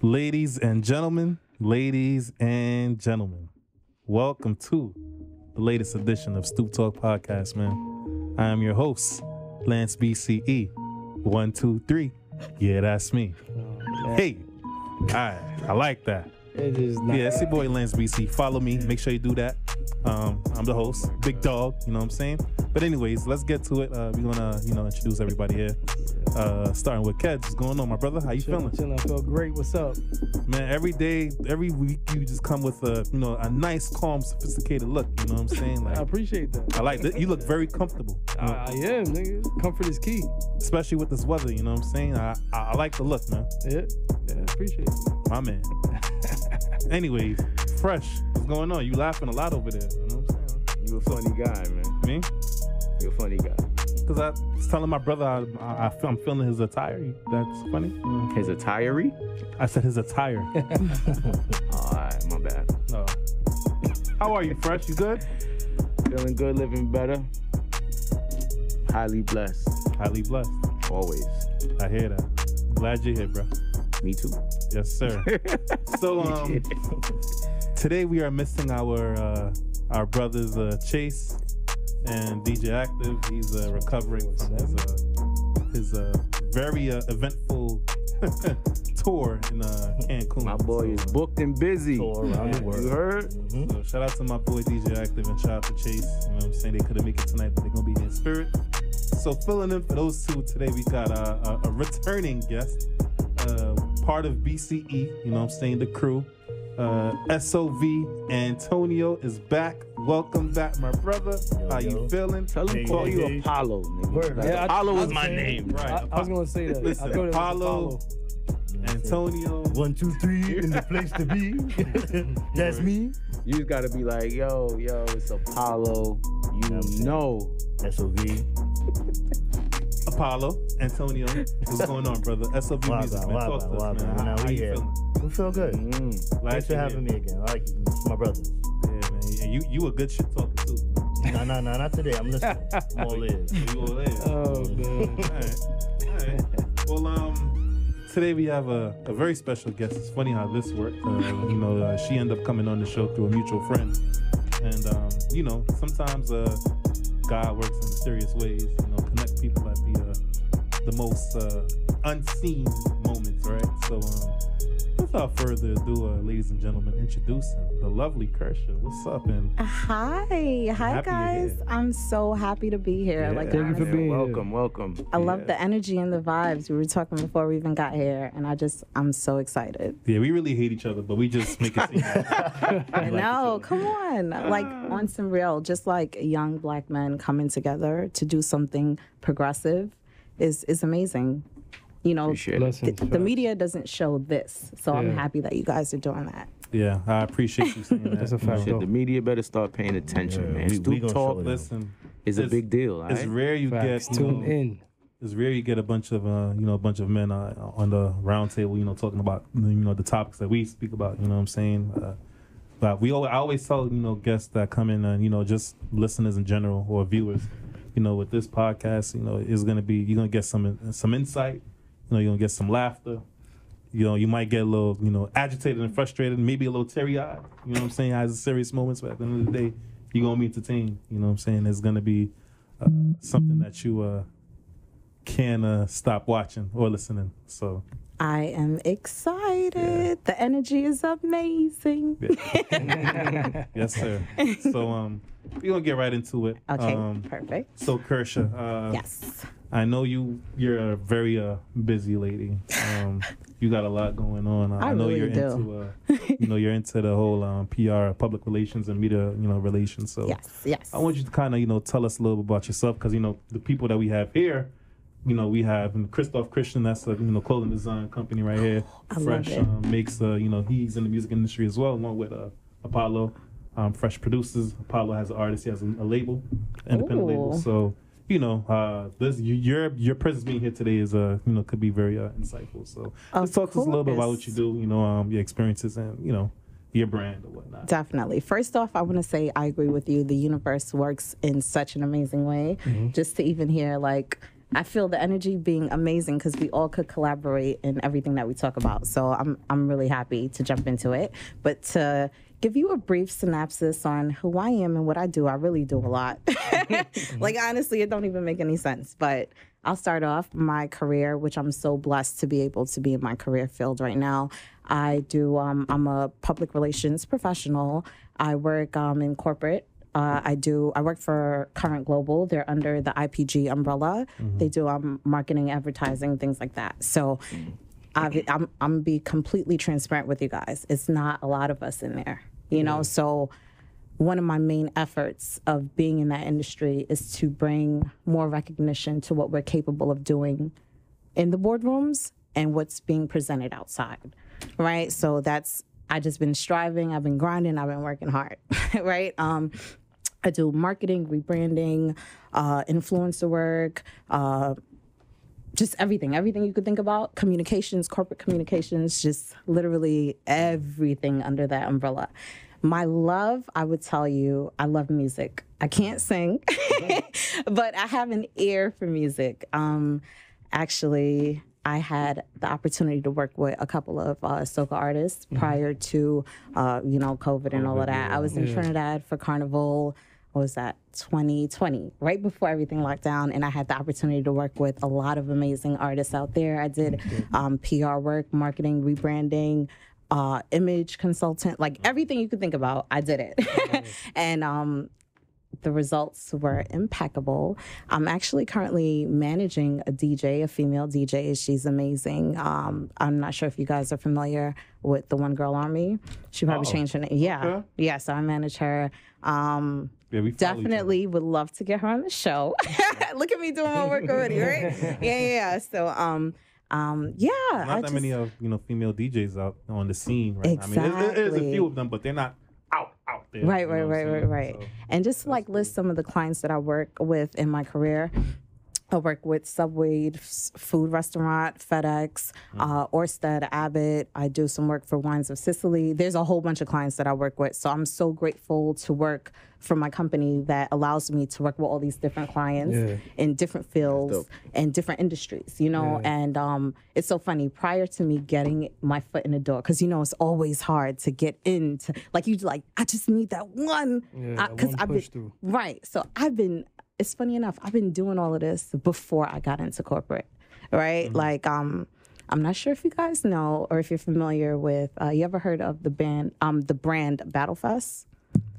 Ladies and gentlemen, welcome to the latest edition of Stoop Talk Podcast, man. I am your host, Lance BCE. 1, 2, 3. Yeah, that's me. Hey, I like that. It is not. Yeah, it's your boy Lance BC. Follow me. Make sure you do that. I'm the host, Big Dog. You know what I'm saying? But anyways, let's get to it. We're gonna, introduce everybody here. Starting with Ked. What's going on, my brother? How you feeling? Chilling. I feel great. What's up? Man, every day, every week, you just come with a nice, calm, sophisticated look. You know what I'm saying? Like, I appreciate that. I like that. You look very comfortable. I am, nigga. Comfort is key. Especially with this weather. You know what I'm saying? I like the look, man. Yeah, appreciate it. My man. Anyways, Phresh, what's going on? You laughing a lot over there. You know what I'm saying? You a funny guy, man. Me? You a funny guy. Because I was telling my brother I'm feeling his attire. That's funny. His attire? I said his attire. Alright, my bad. No. How are you, Phresh? You good? Feeling good, living better. Highly blessed. Highly blessed. Always. I hear that. Glad you're here, bro. Me too. Yes, sir. So today we are missing our brothers Chase and DJ Active. He's recovering from his very eventful tour in Cancun. My boy is booked and busy. Tour around the world. You heard? Mm-hmm. So shout out to my boy DJ Active and shout out to Chase. You know what I'm saying? They couldn't make it tonight, but they're gonna be here in spirit. So filling in for those two today, we got a returning guest, part of BCE. You know what I'm saying? The crew. SOV Antonio is back. Welcome back, my brother. How you feeling? Tell him call you Apollo, nigga. Like, Yeah, Apollo is my saying, name. Right. I was gonna say that. Listen, I thought it was Apollo. Antonio. 1, 2, 3 in the place to be. That's me. You just gotta be like, yo, it's Apollo. You know. SOV. Apollo, Antonio, what's going on, brother? SOV music, man. Talk to us, man. Now How we you here. feeling? We feel good. Thanks for having me again. I like you. It's my brothers. Yeah, man. And you a good shit talker too. No, not today. I'm listening. I'm all ears. You all in? Oh man. All right. Well, today we have a very special guest. It's funny how this worked. She ended up coming on the show through a mutual friend, and sometimes God works in mysterious ways. Connect people at the most unseen moments, right? So, without further ado, ladies and gentlemen, introducing the lovely Kersha. What's up? And Hi guys. I'm so happy to be here. Yeah. Thank you for being here. Welcome. I love the energy and the vibes. We were talking before we even got here, and I'm so excited. Yeah, we really hate each other, but we just make it seem I know, come on. Like on some real, just like young black men coming together to do something progressive is amazing. Appreciate it. The media doesn't show this, so I'm Yeah. happy that you guys are doing that. Yeah, I appreciate you saying that. That's a fact. Shit, the media better start paying attention, Yeah, man. we Stoop gonna Talk show it. Listen, is a big deal, it's right? rare you Facts. get Tune in. It's rare you get a bunch of men on the round table, talking about the topics that we speak about. You know what I'm saying? But I always tell guests that come in and just listeners in general or viewers, with this podcast, is gonna be you're gonna get some insight. You're gonna get some laughter. You might get a little agitated and frustrated, maybe a little teary-eyed. You know what I'm saying? Has serious moments, but at the end of the day, you're gonna be entertained. You know what I'm saying? There's gonna be something that you can stop watching or listening. So I am excited. Yeah. The energy is amazing. yes, sir. So we're gonna get right into it. Okay, perfect. So Kersha, Yes. I know you're a very busy lady. You got a lot going on. I know really you're do. into you're into the whole PR, public relations, and media relations. So Yes. I want you to kind of tell us a little bit about yourself, because the people that we have here, we have Christoph Christian. That's a clothing design company right here. I love Phresh it. makes he's in the music industry as well, along with Apollo. Phresh produces. Apollo has an artist. He has a label, independent label. Ooh. So this your presence being here today is could be very insightful. So let's talk to us a little bit about what you do. Your experiences and your brand or whatnot. Definitely. First off, I want to say I agree with you. The universe works in such an amazing way. Just to even hear I feel the energy being amazing because we all could collaborate in everything that we talk about. So I'm really happy to jump into it. But to give you a brief synopsis on who I am and what I do, I really do a lot. Like, honestly, it don't even make any sense. But I'll start off my career, which I'm so blessed to be able to be in my career field right now. I'm a public relations professional. I work in corporate. I work for Current Global. They're under the IPG umbrella. They do marketing, advertising, things like that. So I'm be completely transparent with you guys. It's not a lot of us in there, you know? So one of my main efforts of being in that industry is to bring more recognition to what we're capable of doing in the boardrooms and what's being presented outside, right? So I just been striving, I've been grinding, I've been working hard, right? I do marketing, rebranding, influencer work, just everything you could think about, communications, corporate communications, just literally everything under that umbrella. My love, I would tell you, I love music. I can't sing, but I have an ear for music. Actually, I had the opportunity to work with a couple of soca artists prior to, COVID and all of that. I was in Trinidad for Carnival. What was that? 2020, right before everything locked down, and I had the opportunity to work with a lot of amazing artists out there. I did PR work, marketing, rebranding, image consultant, like everything you could think about, I did it. And the results were impeccable. I'm actually currently managing a DJ, a female DJ. She's amazing. I'm not sure if you guys are familiar with the One Girl Army. She probably changed her name. Yeah. Okay. Yeah, so I manage her. We definitely would love to get her on the show. Look at me doing my work already, right? Yeah. So, not that many female DJs out on the scene right exactly. now. I mean, there's a few of them, but they're not out there. Right. So, and just like list some of the clients that I work with in my career. I work with Subway, food restaurant, FedEx, Orsted, Abbott. I do some work for Wines of Sicily. There's a whole bunch of clients that I work with. So I'm so grateful to work for my company that allows me to work with all these different clients in different fields and different industries, And it's so funny. Prior to me getting my foot in the door, because, it's always hard to get into, I just need that one. Because I've been, through. Right. So it's funny enough, I've been doing all of this before I got into corporate, right? I'm not sure if you guys know or if you're familiar with, you ever heard of the brand Battlefest?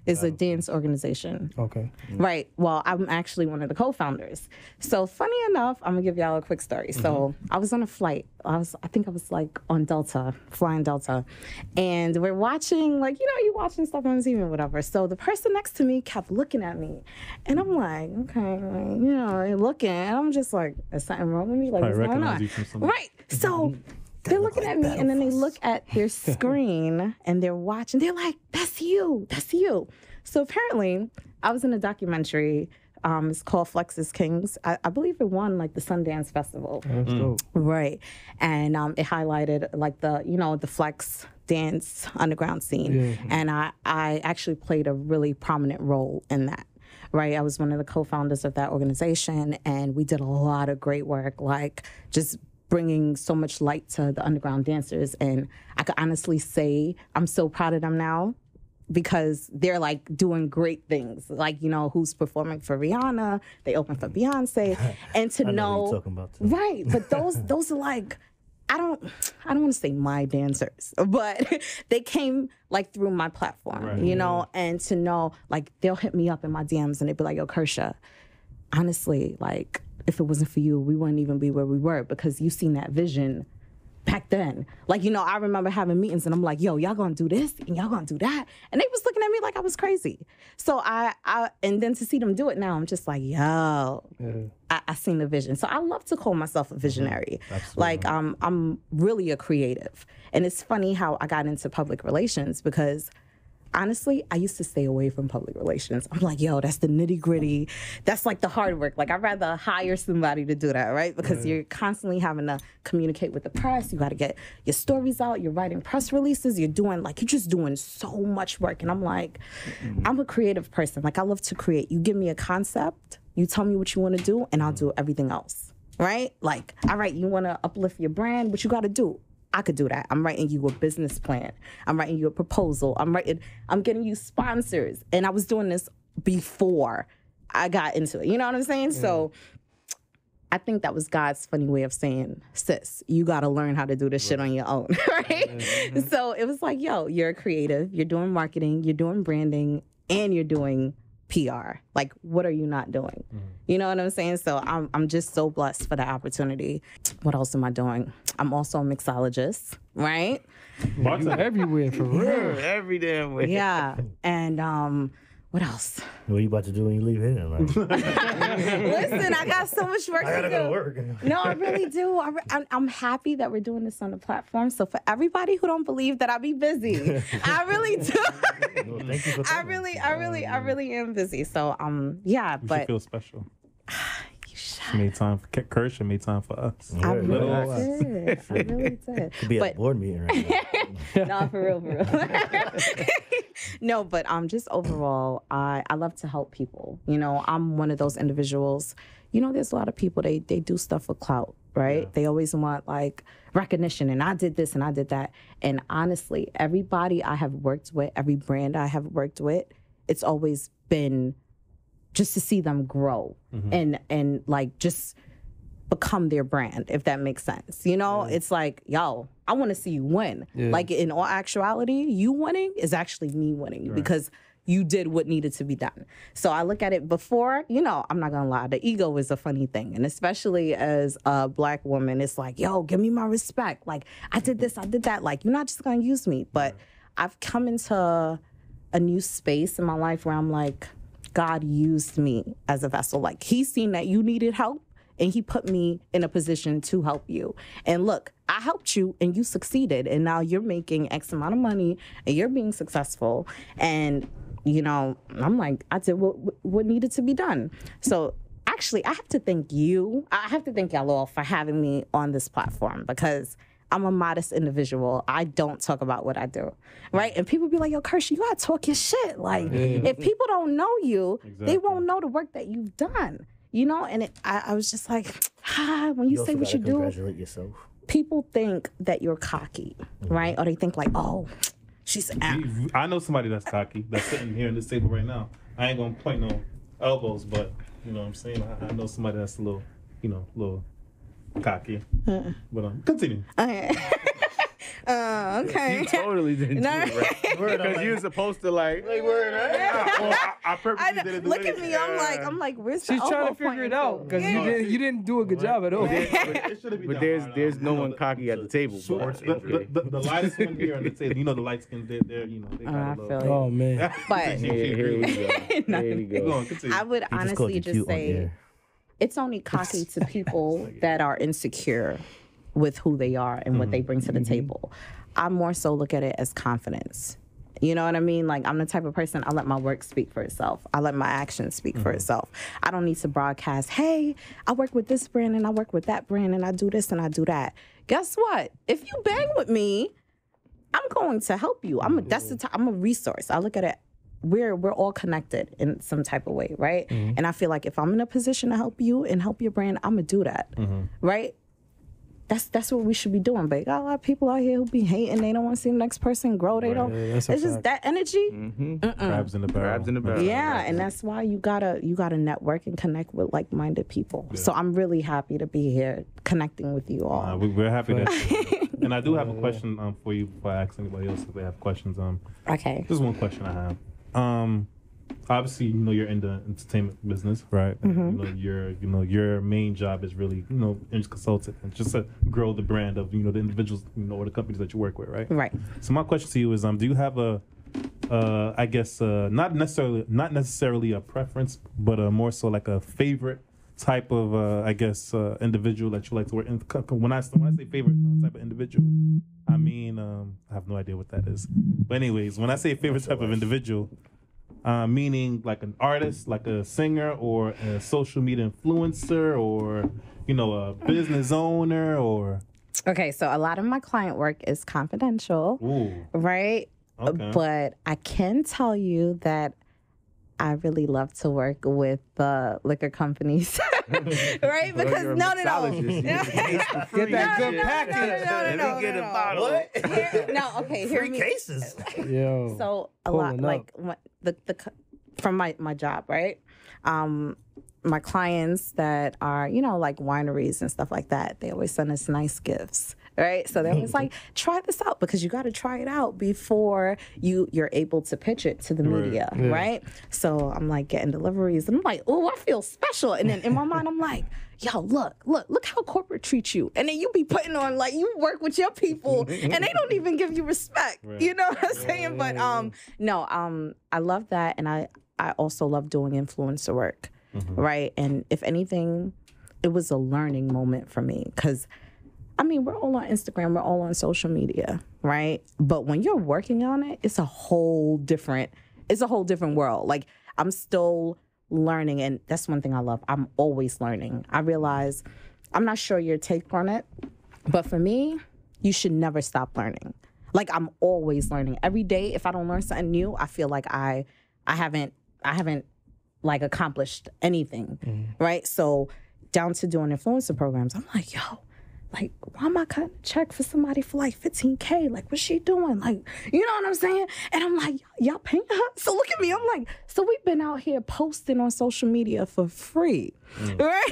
Is a dance organization. Okay. Right. Well, I'm actually one of the co-founders. So funny enough, I'm gonna give y'all a quick story. So I was on a flight. I think I was on Delta, flying Delta. And we're watching, you watching stuff on TV or whatever. So the person next to me kept looking at me. And I'm like, okay, looking. And I'm just like, is something wrong with me? What's going on? Right. So they're looking at me, and then they look at their screen, and they're watching. They're like, that's you. So apparently, I was in a documentary. It's called Flex's Kings. I believe it won, the Sundance Festival. That's dope. Right. And it highlighted, the Flex dance underground scene. Yeah. And I actually played a really prominent role in that. Right. I was one of the co-founders of that organization, and we did a lot of great work, just bringing so much light to the underground dancers. And I could honestly say I'm so proud of them now because they're doing great things. Who's performing for Rihanna, they open for Beyonce. And to know what you're talking about too. Right. But those are I don't want to say my dancers, but they came through my platform, right. And to know they'll hit me up in my DMs and they'd be like, yo, Kersha, honestly, if it wasn't for you, we wouldn't even be where we were because you seen that vision back then. I remember having meetings and I'm like, yo, y'all gonna do this and y'all gonna do that. And they was looking at me like I was crazy. So and then to see them do it now, I'm just like, yo, I seen the vision. So I love to call myself a visionary. I'm really a creative. And it's funny how I got into public relations because honestly, I used to stay away from public relations. I'm like, yo, that's the nitty gritty. That's the hard work. I'd rather hire somebody to do that, right? Because you're constantly having to communicate with the press. You got to get your stories out. You're writing press releases. You're doing, you're just doing so much work. And I'm like, I'm a creative person. I love to create. You give me a concept, you tell me what you want to do, and I'll do everything else. right? Like, all right, you want to uplift your brand, what you got to do? I could do that. I'm writing you a business plan. I'm writing you a proposal. I'm getting you sponsors. And I was doing this before I got into it. You know what I'm saying? So I think that was God's funny way of saying, sis, you got to learn how to do this shit on your own, right? So it was like, yo, you're a creative. You're doing marketing. You're doing branding. And you're doing PR. Like, what are you not doing? You know what I'm saying? So I'm just so blessed for the opportunity. What else am I doing? I'm also a mixologist, right? You everywhere for real. Every damn way. Yeah. And what else? What are you about to do when you leave here? Like, Listen, I got so much work I gotta to do. go to work. No, I really do. I'm happy that we're doing this on the platform. So for everybody who don't believe that I be busy, I really do. No, thank you for I coming. really am busy. So yeah, You but should feel special. you She made time for Kirsch and made time for us. I Yeah, really did. I really did. Could be at a But board meeting right now. no, for real. No, but just overall, I love to help people. You know, I'm one of those individuals. You know, there's a lot of people, they do stuff for clout, right? Yeah. They always want like recognition and I did this and I did that. And honestly, everybody I have worked with, every brand I have worked with, it's always been just to see them grow and like just become their brand, if that makes sense. You know, it's like, yo, I want to see you win. Yeah. Like in all actuality, you winning is actually me winning because you did what needed to be done. So I look at it before, you know, I'm not gonna lie, the ego is a funny thing. And especially as a Black woman, it's like, yo, give me my respect. Like, I did this, I did that. Like, you're not just gonna use me. But I've come into a new space in my life where I'm like, God used me as a vessel. Like, he's seen that you needed help and he put me in a position to help you. And look, I helped you and you succeeded. And now you're making X amount of money and you're being successful. And, you know, I'm like, I did what needed to be done. So actually, I have to thank you. I have to thank y'all all for having me on this platform because I'm a modest individual. I don't talk about what I do, right? And people be like, yo, Kirsch, you gotta talk your shit. Like, if people don't know you, they won't know the work that you've done, you know? And I was just like, when you say also what you gotta do, congratulate yourself. people think that you're cocky, right? Or they think like, oh, she's I know somebody that's cocky that's sitting here in this table right now. I ain't gonna point no elbows, but you know what I'm saying? I know somebody that's a little cocky. But continue. Okay. You totally didn't do it right. Because you were supposed to like word, right? I purposely didn't do Look at it. me. I'm like, where's the She's trying elbow to figure pointing it out because to? you didn't do a good job at all. But there's no one cocky at the table. The lightest one here on the table. You know the light skin. They're you know they got I a little. feel you. Oh man. But Here you go. There you Go go. on, continue. I would He just called honestly you just cute on say air. it's only cocky to people that are insecure with who they are and what they bring to the table. I more so look at it as confidence. You know what I mean? Like, I'm the type of person, I let my work speak for itself. I let my actions speak for itself. I don't need to broadcast, hey, I work with this brand and I work with that brand and I do this and I do that. Guess what? If you bang with me, I'm going to help you. I'm a resource. I look at it, we're all connected in some type of way, right? And I feel like if I'm in a position to help you and help your brand, I'm going to do that, right? That's what we should be doing. But you got a lot of people out here who be hating. They don't want to see the next person grow. They don't. Yeah, that's a It's just fact. that energy. Crabs in the barrel. Crabs in the barrel. Yeah, and that's why you gotta network and connect with like-minded people. So I'm really happy to be here connecting with you all. We're happy that. And I do have a question for you before I ask anybody else if they have questions. Okay. Just one question I have. Obviously, you know you're in the entertainment business, right? And, your main job is really as a consultant and just to grow the brand of the individuals or the companies that you work with, right? Right. So my question to you is, do you have I guess not necessarily a preference, but more so like a favorite type of individual that you like to work in? When I say favorite type of individual, I mean I have no idea what that is. But anyways, when I say favorite type of individual, meaning like an artist, like a singer, or a social media influencer, or a business owner, or Okay, so a lot of my client work is confidential, ooh, right? okay. But I can tell you that I really love to work with liquor companies, right? Because no. Get that good package. Let me get a bottle. Okay, Free cases. Yo. So a Pulling lot, up. like from my job, right? My clients that are, like wineries and stuff like that, they always send us nice gifts, right? So they're always like, try this out, because you got to try it out before you're able to pitch it to the media, right? So I'm like getting deliveries, and I'm like, oh, I feel special. And then in my mind, I'm like, yo, look how corporate treats you. And then you be putting on, like, you work with your people, and they don't even give you respect. Right. You know what I'm saying? But I love that, and I also love doing influencer work. Right. And if anything, it was a learning moment for me, because we're all on Instagram, we're all on social media, right? But when you're working on it, it's a whole different world. Like, I'm still learning, and that's one thing I love. I'm always learning. I realize, I'm not sure your take on it, but for me, you should never stop learning. Like, I'm always learning. Every day, if I don't learn something new, I feel like I haven't like accomplished anything, right? So down to doing influencer programs, I'm like, yo, like, why am I cutting a check for somebody for like $15K? Like, what's she doing? Like, you know what I'm saying? And I'm like, y'all paying her? So look at me. I'm like, so we've been out here posting on social media for free, right?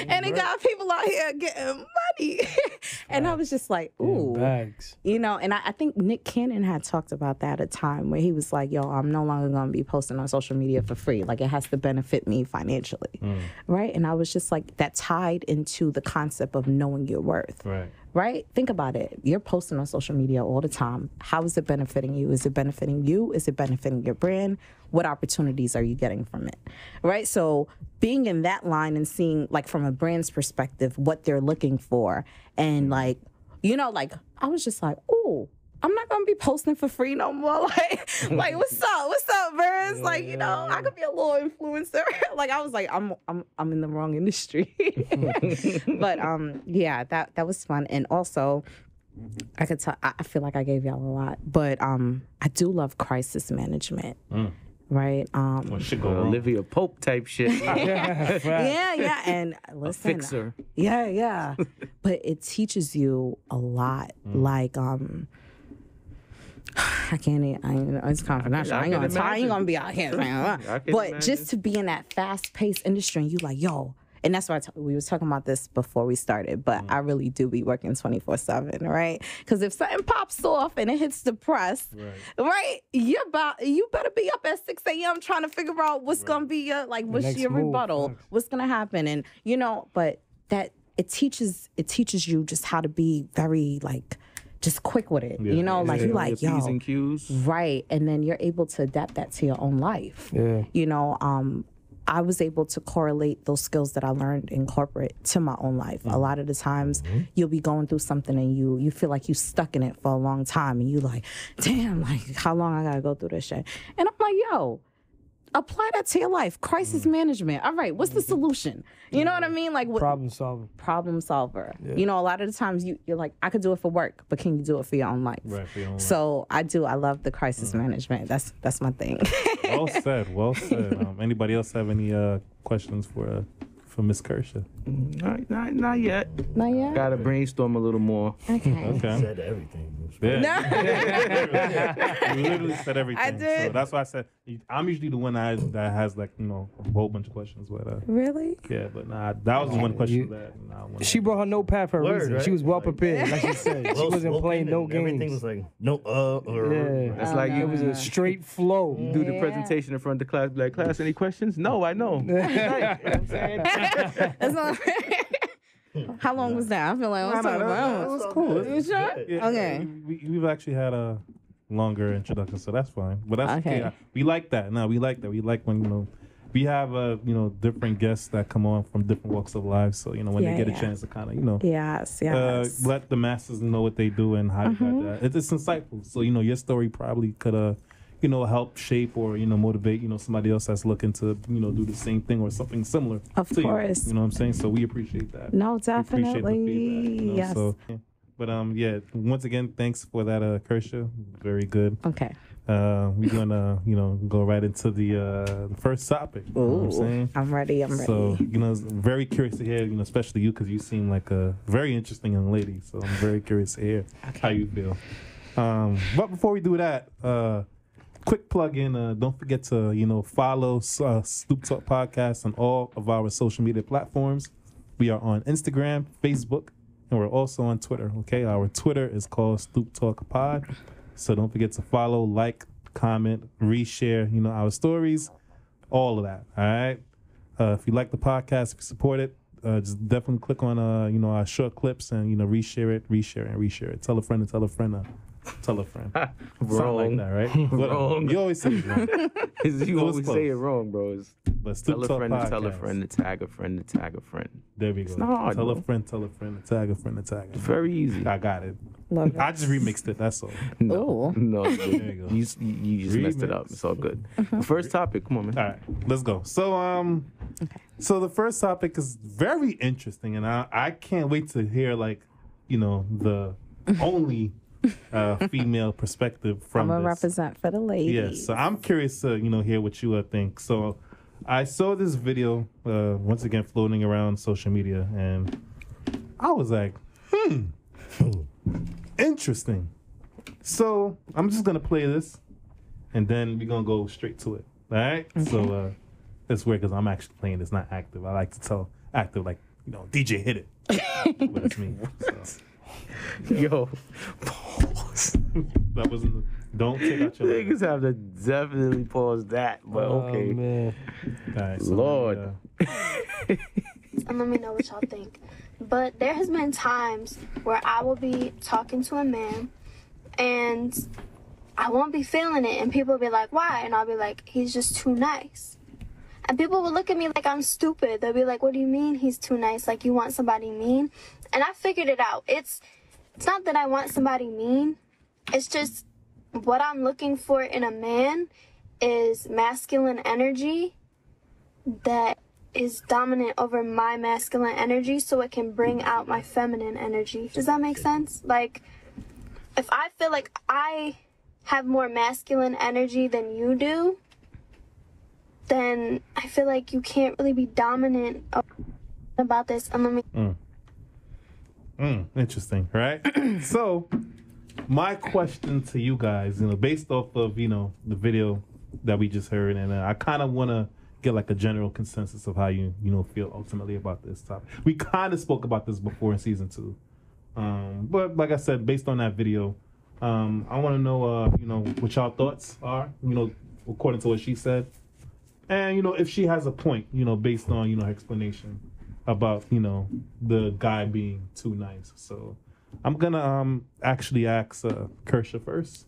And it got people out here getting money. And I was just like, ooh. Bags. And I think Nick Cannon had talked about that at a time where he was like, yo, I'm no longer going to be posting on social media for free. Like, it has to benefit me financially, right? And I was just like, that tied into the concept of knowing your worth. Right? Think about it. You're posting on social media all the time. How is it benefiting you? Is it benefiting you? Is it benefiting your brand? What opportunities are you getting from it? Right? So being in that line and seeing, like, from a brand's perspective, what they're looking for, and like, I was just like, ooh, I'm not gonna be posting for free no more. Like, what's up, Burns? Like, I could be a little influencer. Like, I was like, I'm in the wrong industry. But that was fun. And also, I could tell, I feel like I gave y'all a lot, but I do love crisis management. Right? Olivia Pope type shit. Yeah. And listen, a fixer. Yeah. But it teaches you a lot. Like, I can't. It's confidential. I ain't gonna be out here, man. But just to be in that fast-paced industry, and you like, yo, and that's why we was talking about this before we started. But I really do be working 24/7, right? Because if something pops off and it hits the press, right, you better be up at 6 a.m. trying to figure out what's gonna be what's your rebuttal, what's gonna happen, and but that it teaches you just how to be very just quick with it, you're like, yo, P's and Q's. Right, and then you're able to adapt that to your own life. I was able to correlate those skills that I learned in corporate to my own life. A lot of the times, you'll be going through something and you feel like you stuck in it for a long time, and you like, damn, like, how long I gotta go through this shit? And I'm like, yo, apply that to your life. Crisis management. All right, what's the solution? You know what I mean? Like, problem solver. Problem solver. Yeah. A lot of the times you're like, I could do it for work, but can you do it for your own life? Right, for your own so life. I love the crisis management. That's my thing. Well said. Anybody else have any questions for Miss Kershaw? Not yet. Not yet? Gotta brainstorm a little more. Okay. Said everything. Yeah. You literally said everything. I did. So that's why I said I'm usually the one that has a whole bunch of questions. But really? Yeah, but that was the one question she brought her notepad for a reason. Right? She was well prepared, like she said. She wasn't playing no games. Everything was like, no, It's like it was a straight flow. You do the presentation in front of the class, be like, class, any questions? No, I know. Right. You know what I'm saying? That's not How long was that? I feel like it was cool. You sure? Yeah, okay. We've actually had a longer introduction, so that's fine. But that's okay. We like that. No, we like that. We like when we have different guests that come on from different walks of life. So when they get a chance to kind of yes. let the masses know what they do and how it's insightful. So your story probably could help shape or motivate somebody else that's looking to do the same thing or something similar. Of course. You know what I'm saying? So we appreciate that. No, definitely. We appreciate the feedback, yes. So, but once again, thanks for that, Kershaw. Very good. Okay. We're gonna, go right into the first topic. You know what I'm saying? I'm ready. So, very curious to hear, especially you, because you seem like a very interesting young lady. So I'm very curious to hear how you feel. But before we do that, quick plug in. Don't forget to, follow Stoop Talk Podcast on all of our social media platforms. We are on Instagram, Facebook, and we're also on Twitter. Okay, our Twitter is called Stoop Talk Pod. So don't forget to follow, like, comment, reshare, our stories, all of that. All right. If you like the podcast, if you support it, just definitely click on our short clips and reshare it. Tell a friend to tell a friend. Tell a friend. Wrong. Like that, right? Wrong. You always say it wrong. You always say it wrong, bro. But tell a friend to tell a friend to tag a friend to tag a friend. There we go. It's not hard, tell bro. a friend to tag a friend to tag a friend. Very easy. I got it. Love it. I just remixed it. That's all. No, it's good. There you go. You just messed it up. It's all good. First topic. Come on, man. All right, let's go. So, so the first topic is very interesting, and I can't wait to hear the only female perspective from I'm gonna this. represent for the ladies. Yes, so I'm curious to hear what you think. So, I saw this video once again floating around social media, and I was like, interesting. So I'm just gonna play this, and then we're gonna go straight to it. All right. Okay. So it's weird because I'm actually playing this, not active. I like to tell active like DJ hit it, but it's me. So. Yo, pause. That wasn't. Don't take out your. Niggas have to definitely pause that, but okay. Man. All right, so Lord. And let me know what y'all think. But there has been times where I will be talking to a man and I won't be feeling it, and people will be like, why? And I'll be like, he's just too nice. And people will look at me like I'm stupid. They'll be like, what do you mean he's too nice? Like, you want somebody mean? And I figured it out. It's not that I want somebody mean. It's just what I'm looking for in a man is masculine energy that is dominant over my masculine energy, so it can bring out my feminine energy. Does that make sense? Like, if I feel like I have more masculine energy than you do, then I feel like you can't really be dominant about this. And let me... Interesting, right? So, my question to you guys, based off of, the video that we just heard, and I kind of want to get like a general consensus of how you feel ultimately about this topic. We kind of spoke about this before in season 2, but like I said, based on that video, I want to know what y'all thoughts are, according to what she said, and if she has a point, based on her explanation about the guy being too nice. So I'm gonna actually ask Kersha first.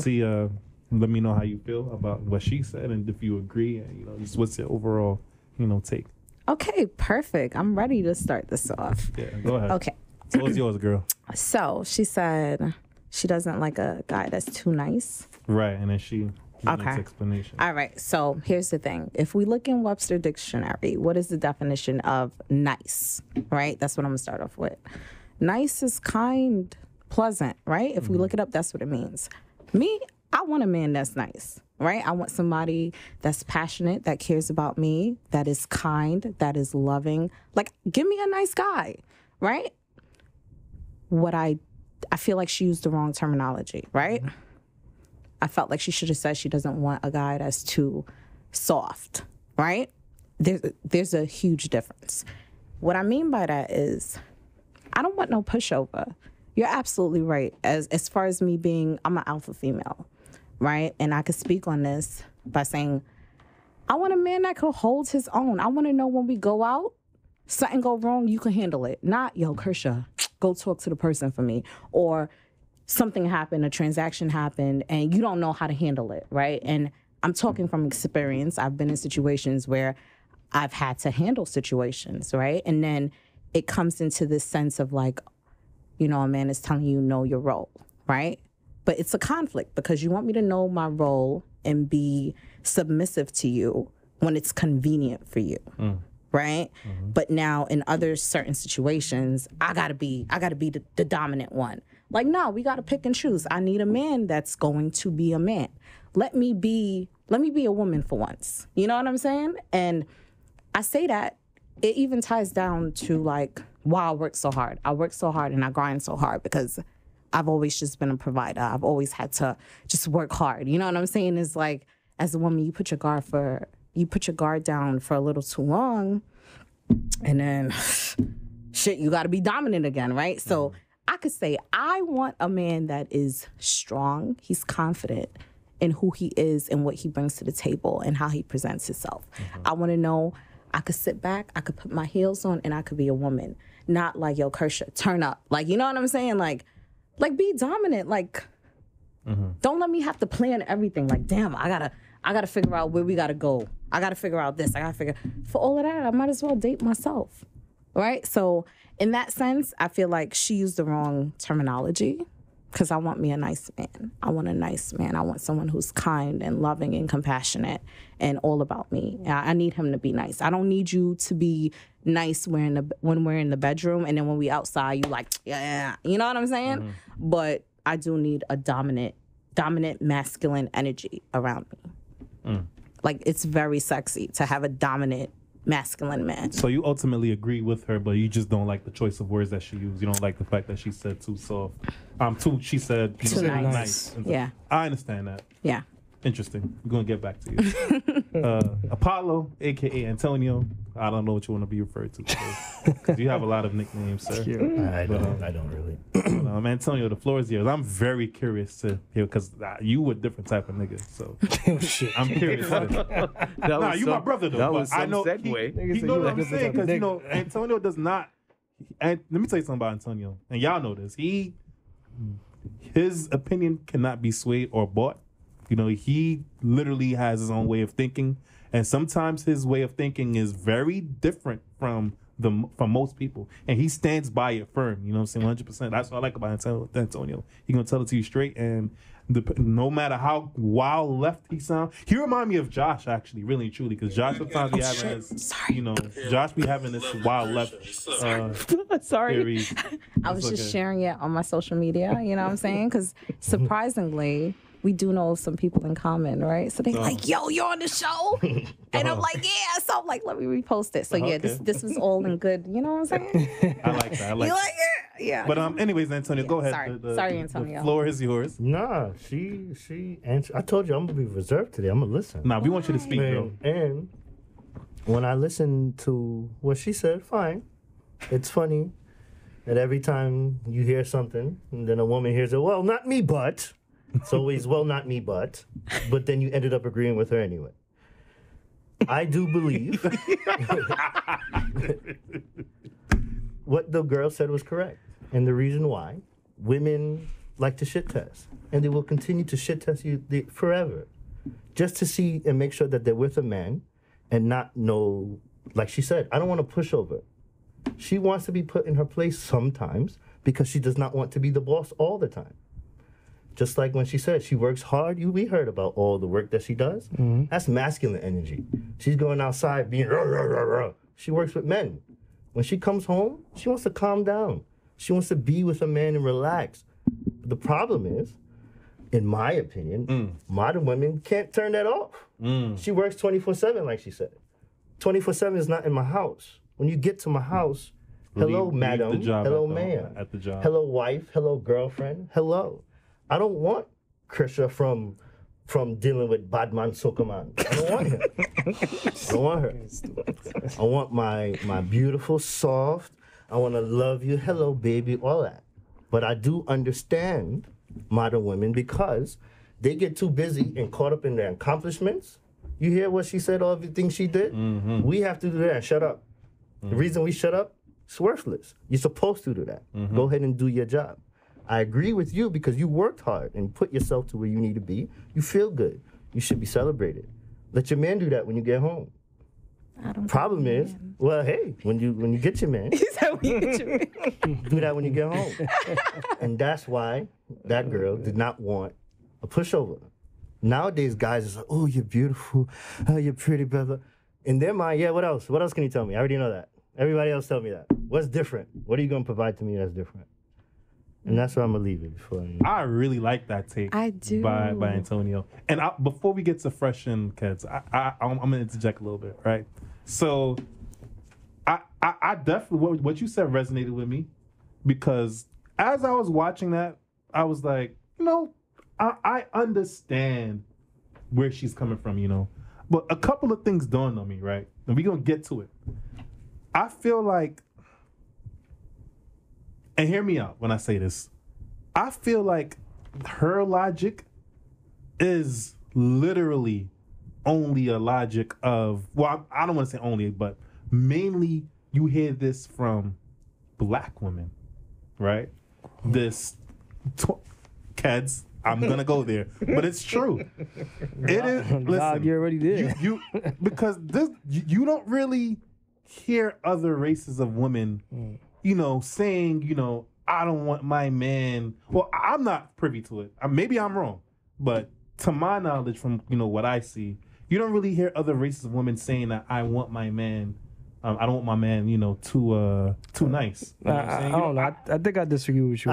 See let me know how you feel about what she said, and if you agree, and just what's your overall take. Okay, perfect. I'm ready to start this off. Yeah, go ahead. Okay. So what's yours, girl? So she said she doesn't like a guy that's too nice. Right, and then she okay. makes explanation. All right. So here's the thing. If we look in Webster Dictionary, what is the definition of nice? Right? That's what I'm gonna start off with. Nice is kind, pleasant, right? If we look it up, that's what it means. Me, I want a man that's nice, right? I want somebody that's passionate, that cares about me, that is kind, that is loving. Like, give me a nice guy, right? I feel like she used the wrong terminology, right? I felt like she should have said she doesn't want a guy that's too soft, right? There's a huge difference. What I mean by that is I don't want no pushover. You're absolutely right. As far as me being, I'm an alpha female, right? And I could speak on this by saying, I want a man that could hold his own. I want to know when we go out, something go wrong, you can handle it. Not, yo, Kersha, go talk to the person for me. Or something happened, a transaction happened, and you don't know how to handle it, right? And I'm talking from experience. I've been in situations where I've had to handle situations, right? And then it comes into this sense of like, a man is telling you know your role, right? But it's a conflict because you want me to know my role and be submissive to you when it's convenient for you, right? Mm-hmm. But now in other certain situations, I gotta be the dominant one. Like, no, we got to pick and choose. I need a man that's going to be a man. Let me be a woman for once. You know what I'm saying? And I say that it even ties down to like why I work so hard. I work so hard and I grind so hard because I've always just been a provider. I've always had to just work hard. You know what I'm saying? It's like, as a woman, you put your guard down for a little too long, and then shit, you got to be dominant again, right? So I could say I want a man that is strong. He's confident in who he is and what he brings to the table and how he presents himself. I want to know I could sit back, I could put my heels on, and I could be a woman. Not like, yo, Kersha, turn up. Like, you know what I'm saying? Like be dominant. Like, don't let me have to plan everything. Like, damn, I gotta figure out where we gotta go. I gotta figure out this. For all of that, I might as well date myself, right? So in that sense, I feel like she used the wrong terminology because I want me a nice man. I want a nice man. I want someone who's kind and loving and compassionate and all about me. I need him to be nice. I don't need you to be nice when we're in the bedroom and then when we outside, you like, yeah. You know what I'm saying? But I do need a dominant masculine energy around me. Like, it's very sexy to have a dominant masculine man. So you ultimately agree with her, but you just don't like the choice of words that she used. You don't like the fact that she said too soft. She said too nice. Yeah. I understand that. Yeah. Interesting. We're going to get back to you. Apollo, a.k.a. Antonio. I don't know what you want to be referred to. Because you have a lot of nicknames, sir. I don't really. Antonio, the floor is yours. I'm very curious to hear, because you were a different type of nigga. So I'm curious. You my brother, though. That was some I know segue. He know what I'm saying, because, Antonio does not. And let me tell you something about Antonio. And y'all know this. His opinion cannot be swayed or bought. He literally has his own way of thinking, and sometimes his way of thinking is very different from most people, and he stands by it firm. You know what I'm saying? 100%. That's what I like about Antonio. He gonna tell it to you straight, and no matter how wild left he sounds, he remind me of Josh, actually, really and truly, because Josh sometimes be having this, Josh be having this wild left. Sorry, theory. I was just sharing it on my social media. You know what I'm saying? Because surprisingly, we do know some people in common, right? So they're like, yo, you're on the show? And I'm like, yeah. So I'm like, let me repost it. So yeah, this was all in good, you know what I'm saying? I like that. You like it? Yeah. But anyways, Antonio, go ahead. Sorry, Antonio. The floor is yours. Nah, she answered. I told you I'm gonna be reserved today. I'm gonna listen. Nah, we want you to speak, bro. And when I listen to what she said, fine. It's funny that every time you hear something and then a woman hears it, well, not me, but. It's always, well, not me, but then you ended up agreeing with her anyway. I do believe what the girl said was correct. And the reason why women like to shit test. And they will continue to shit test you forever. Just to see and make sure that they're with a man and not know, like she said, I don't want to push over. She wants to be put in her place sometimes because she does not want to be the boss all the time. Just like when she said she works hard, we heard about all the work that she does. Mm-hmm. That's masculine energy. She's going outside being rah, rah, rah, rah. She works with men. When she comes home, she wants to calm down. She wants to be with a man and relax. The problem is, in my opinion, modern women can't turn that off. She works 24/7, like she said. 24/7 is not in my house. When you get to my house, hello, madam. Hello, ma'am. At the job. Hello, wife. Hello, girlfriend. Hello. I don't want Krisha from dealing with Badman Sokaman. I don't want him. I don't want her. I want my beautiful, soft, I want to love you, hello, baby, all that. But I do understand modern women because they get too busy and caught up in their accomplishments. You hear what she said, all the things she did? Mm-hmm. We have to do that. Shut up. Mm-hmm. The reason we shut up, it's worthless. You're supposed to do that. Mm-hmm. Go ahead and do your job. I agree with you because you worked hard and put yourself to where you need to be. You feel good. You should be celebrated. Let your man do that when you get home. I don't Problem is, man. Well, hey, when you get your man, He said when you get your man. do that when you get home. And that's why that girl did not want a pushover. Nowadays, guys is like, oh, you're beautiful. Oh, you're pretty, brother. In their mind, yeah, what else? What else can you tell me? I already know that. Everybody else tell me that. What's different? What are you going to provide to me that's different? And that's where I'm gonna leave it before. I really like that take. I do. By Antonio. And before we get to Phresh and Kids, I'm gonna interject a little bit, right? So, I definitely what you said resonated with me, because as I was watching that, I was like, I understand where she's coming from, but a couple of things dawned on me, right? And we're gonna get to it. I feel like, and hear me out when I say this, I feel like her logic is literally only a logic of, well, I don't want to say only, but mainly you hear this from black women, right? This, kids, I'm going to go there, but it's true. It is, listen. God, you already did. You because this, you don't really hear other races of women, saying, I don't want my man. Well, I'm not privy to it. Maybe I'm wrong, but to my knowledge, from what I see, you don't really hear other races of women saying that I want my man. I don't want my man, too nice. I don't know. I think I disagree with you.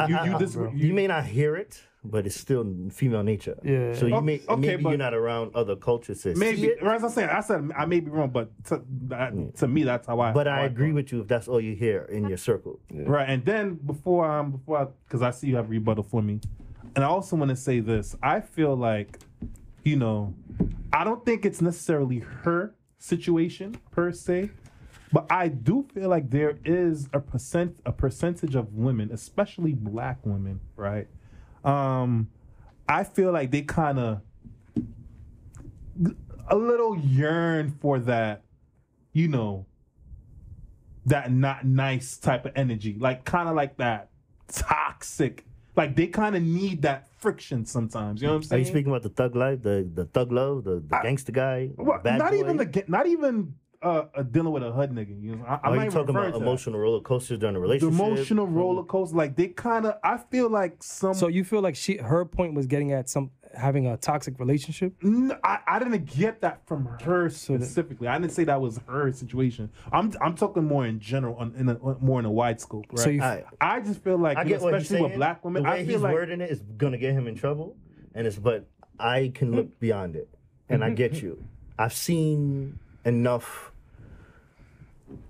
You may not hear it, but it's still female nature. Yeah. So maybe you're not around other cultures. Maybe. As I said I may be wrong, but to me, that's how I. But I agree with you if that's all you hear in your circle. Yeah. Right. And then before because I see you have a rebuttal for me, and I also want to say this. I feel like, I don't think it's necessarily her situation per se. But I do feel like there is a percentage of women, especially black women, right? I feel like they kind of a little yearn for that, that not nice type of energy, like kind of like that toxic. Like they kind of need that friction sometimes. You know what I'm saying? Are you speaking about the thug life, the thug love, the gangster guy, bad not boy? not even dealing with a hood nigga. Are you talking about emotional roller coasters during a relationship? The emotional roller coaster, like they kind of. I feel like some. So you feel like her point was getting at having a toxic relationship? No, I didn't get that from her specifically. I didn't say that was her situation. I'm talking more in general, more in a wide scope. Right. So I just feel like, especially with black women, the way I feel he's like wording it is gonna get him in trouble, but I can look beyond it, and I get you. I've seen enough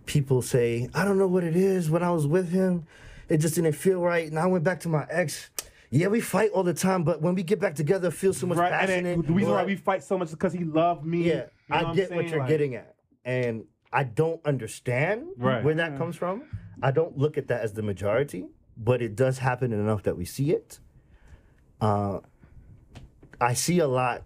people say, I don't know what it is. When I was with him, it just didn't feel right. And I went back to my ex. Yeah, we fight all the time, but when we get back together, it feels so much passionate. And the reason why we fight so much is because he loved me. Yeah, I get what you're getting at. And I don't understand where that comes from. I don't look at that as the majority, but it does happen enough that we see it. I see a lot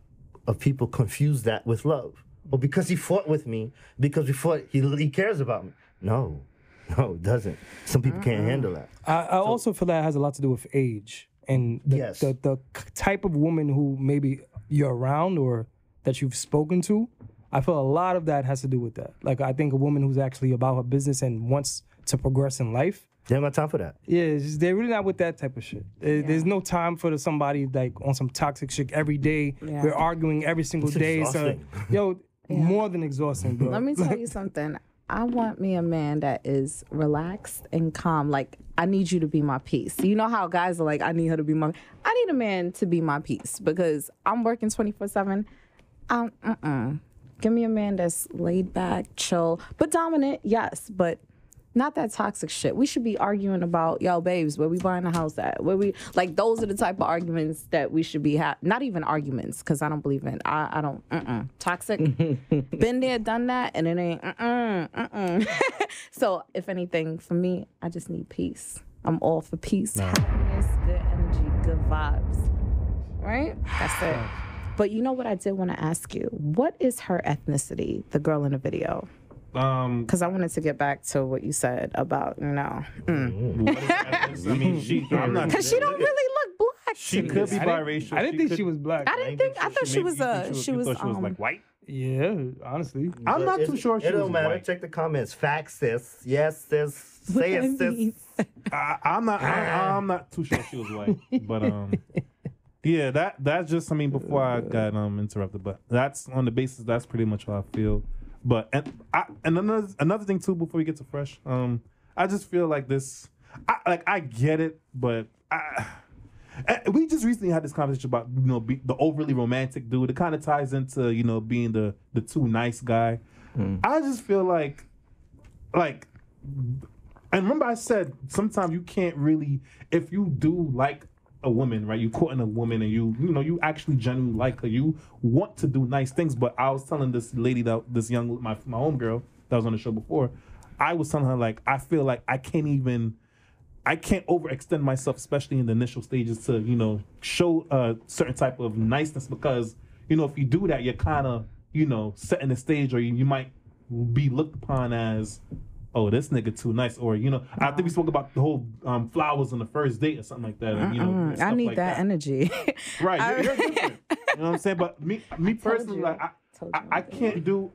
of people confuse that with love. Well, because he fought with me, because we fought, he cares about me. No, it doesn't. Some people can't handle that. I also feel that has a lot to do with age and the type of woman who maybe you're around or that you've spoken to. I feel a lot of that has to do with that. Like, I think a woman who's actually about her business and wants to progress in life. They don't have time for that. Yeah, they're really not with that type of shit. There's no time for somebody like on some toxic shit every day. Yeah. We're arguing every single day. Exhausting. So, more than exhausting, bro. Let me tell you something. I want me a man that is relaxed and calm. Like, I need you to be my peace. You know how guys are like, I need her to be my... I need a man to be my peace because I'm working 24/7. Give me a man that's laid back, chill, but dominant, yes, but not that toxic shit. We should be arguing about, yo, babes, where we buying the house at? Where we, like, those are the type of arguments that we should be not even arguments, because I don't believe in, I don't, toxic. Been there, done that, and it ain't, So, if anything, for me, I just need peace. I'm all for peace, happiness, good energy, good vibes. Right? That's it. But you know what I did want to ask you? What is her ethnicity, the girl in the video? Because I wanted to get back to what you said about, I mean, I'm not. Because she don't really look black. She could be biracial. I didn't think she was black. I thought she was she was like white. Yeah, honestly. I'm not too sure she was white. It don't matter. Check the comments. Facts, sis. Yes, sis. Say it, sis. I'm not too sure she was white, but yeah, that's just, I mean, before I got interrupted, but that's on the basis, that's pretty much how I feel. But and another thing too, before we get to Phresh, I just feel like this. I get it, but we just recently had this conversation about the overly romantic dude. It kind of ties into being the too nice guy. I just feel like, and remember I said sometimes you can't really, if you do like a woman, right? You courting a woman and you actually genuinely like her. You want to do nice things. But I was telling this lady my homegirl that was on the show before, I was telling her like I feel like I can't overextend myself, especially in the initial stages, to show a certain type of niceness, because if you do that, you're kind of setting the stage, or you might be looked upon as, oh, this nigga too nice, or I think we spoke about the whole flowers on the first date or something like that. And, I need like that energy. Right, you're different. You know what I'm saying? But me personally, like I can't do.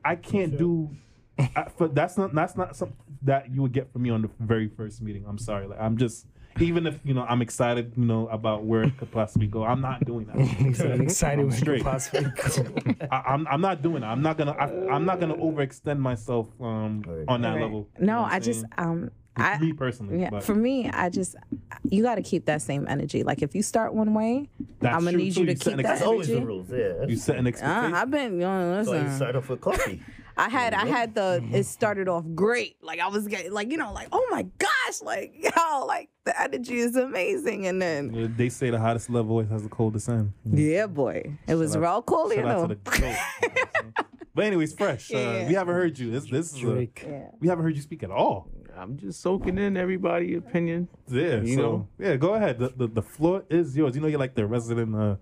That's not something that you would get from me on the very first meeting. I'm sorry. Like I'm just, even if I'm excited, about where it could possibly go, I'm not doing that. I'm excited where it could possibly go. I'm not doing that. I'm not gonna overextend myself on that level. No, Me personally. Yeah, but. for me, you got to keep that same energy. Like if you start one way, I'm gonna need you to keep that That's always energy. the rules. Yeah. You set an expectation. I've been, So you listen. start off with coffee. I had it started off great. Like I was getting, like oh my gosh, like like the energy is amazing, and then They say the hottest love always has the coldest end. yeah, boy, it was real cool, Shout out to the GOAT. But anyways, Phresh, we haven't heard you. This is Drake. we haven't heard you speak at all. I'm just soaking in everybody's opinion. Yeah, You know? yeah, go ahead. The floor is yours. You're like the resident,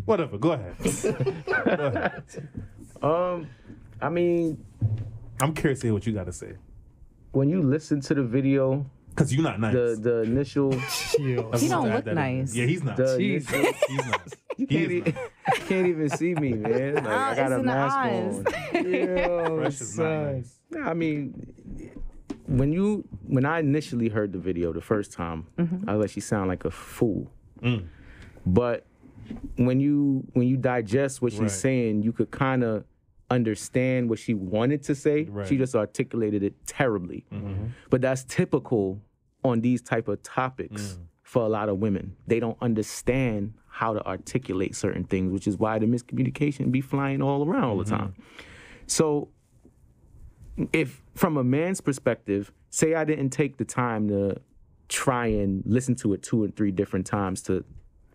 whatever. Go ahead. Go ahead. I mean, I'm curious to hear what you got to say. when you listen to the video, Because you're not nice. the initial, he don't look nice. Yeah, he's not. the He's initial not. you He can't, is not. you can't even see me, man. Like, I got it's a in the mask eyes. on. Phresh is not nice. I mean, when I initially heard the video the first time, I let you sound like a fool. But when you digest what she's Right. saying, you could kind of understand what she wanted to say. Right. She just articulated it terribly. But that's typical on these type of topics for a lot of women. They don't understand how to articulate certain things, which is why the miscommunication be flying all around all the time. So if from a man's perspective, say I didn't take the time to try and listen to it 2 or 3 different times to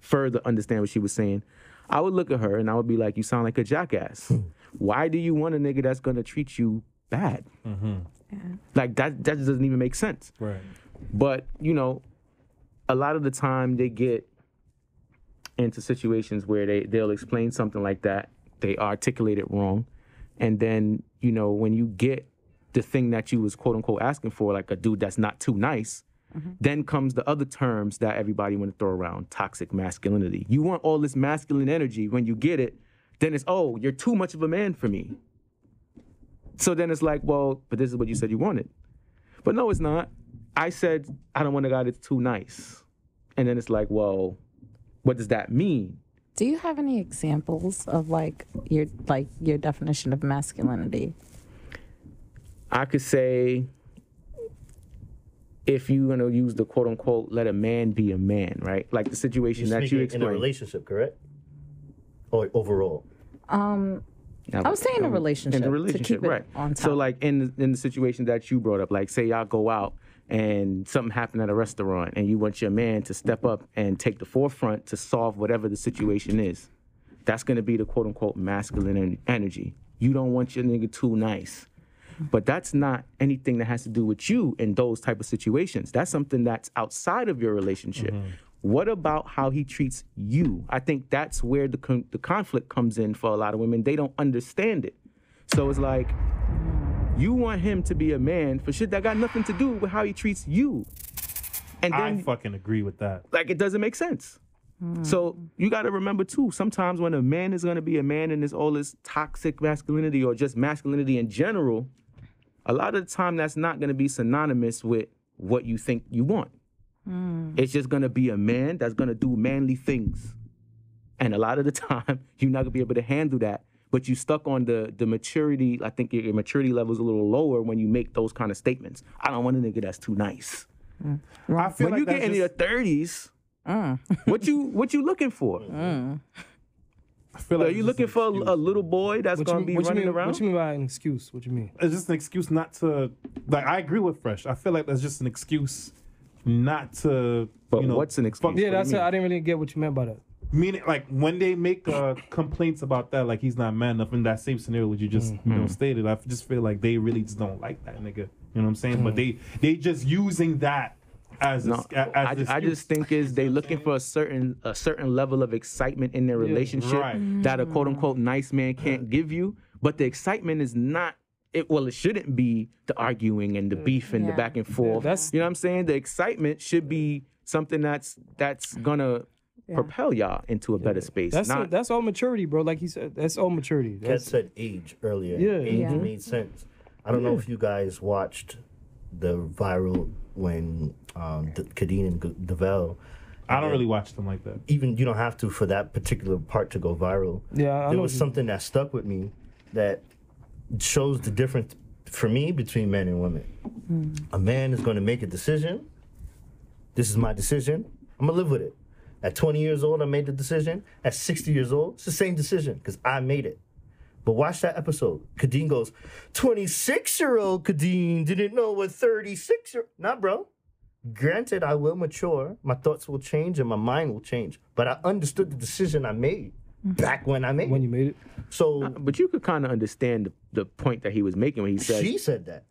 further understand what she was saying, I would look at her and I would be like, you sound like a jackass. Why do you want a nigga that's gonna treat you bad? Like that just doesn't even make sense. Right. But, a lot of the time they get into situations where they'll explain something like that, they articulate it wrong, and then, when you get the thing that you was quote unquote asking for, like a dude that's not too nice, then comes the other terms that everybody want to throw around, toxic masculinity. You want all this masculine energy. When you get it, then it's, oh, you're too much of a man for me. So then it's like, well, but this is what you said you wanted. But no, it's not. I said, I don't want a guy that's too nice. And then it's like, well, what does that mean? Do you have any examples of your definition of masculinity? I could say, if you're going to use the quote unquote, let a man be a man, right? Like the situation that you in a explained. relationship, correct? Or overall? I was saying a relationship. In the to relationship, keep it right. on top. So like in the situation that you brought up, like say y'all go out and something happened at a restaurant and you want your man to step up and take the forefront to solve whatever the situation is. That's going to be the quote unquote masculine energy. You don't want your nigga too nice. But that's not anything that has to do with you in those type of situations. That's something that's outside of your relationship. What about how he treats you? I think that's where the conflict comes in for a lot of women. They don't understand it. So it's like, you want him to be a man for shit that got nothing to do with how he treats you. And then, I fucking agree with that. like, it doesn't make sense. So you got to remember, too, sometimes when a man is going to be a man and there's all this toxic masculinity or just masculinity in general, a lot of the time that's not going to be synonymous with what you think you want. It's just going to be a man that's going to do manly things. And a lot of the time, you're not going to be able to handle that but you stuck on the maturity. I think your maturity level is a little lower when you make those kind of statements. I don't want a nigga that's too nice. I feel When like you that's get in your 30s, what you looking for? I feel like Are you looking for a little boy that's What gonna you, be what you running mean, around? What you mean by an excuse? What you mean? It's just an excuse not to, like, I agree with Phresh. I feel like that's just an excuse not to, But you know, what's an excuse? Yeah, What do that's you it. mean? I didn't really get what you meant by that. Meaning, like, when they make complaints about that, like, he's not man enough in that same scenario which you just, you know, stated, I just feel like they really just don't like that nigga. You know what I'm saying? But they just using that as No, I just think is they looking for a certain level of excitement in their relationship right. that a quote unquote nice man can't give you. But the excitement is not it. Well, it shouldn't be the arguing and the beef and the back and forth. that's- You know what I'm saying? The excitement should be something that's gonna propel y'all into a better space. That's all maturity, bro. Like he said, that's all maturity. Kat That's, said age earlier. Yeah. Age Yeah. made sense. I don't know if you guys watched the viral when Kadeen and Devell. I don't really watch them like that. Even you don't have to for that particular part to go viral. Yeah, I there know was what you- something that stuck with me that shows the difference for me between men and women. A man is going to make a decision. This is my decision. I'm gonna live with it. At 20 years old, I made the decision. At 60 years old, it's the same decision because I made it. But watch that episode. Kadeen goes, 26-year-old Kadeen didn't know what 36-year. Nah, bro. Granted, I will mature. My thoughts will change and my mind will change. But I understood the decision I made back when I made when it. you made it. So But you could kind of understand the point that he was making when he said. she said that.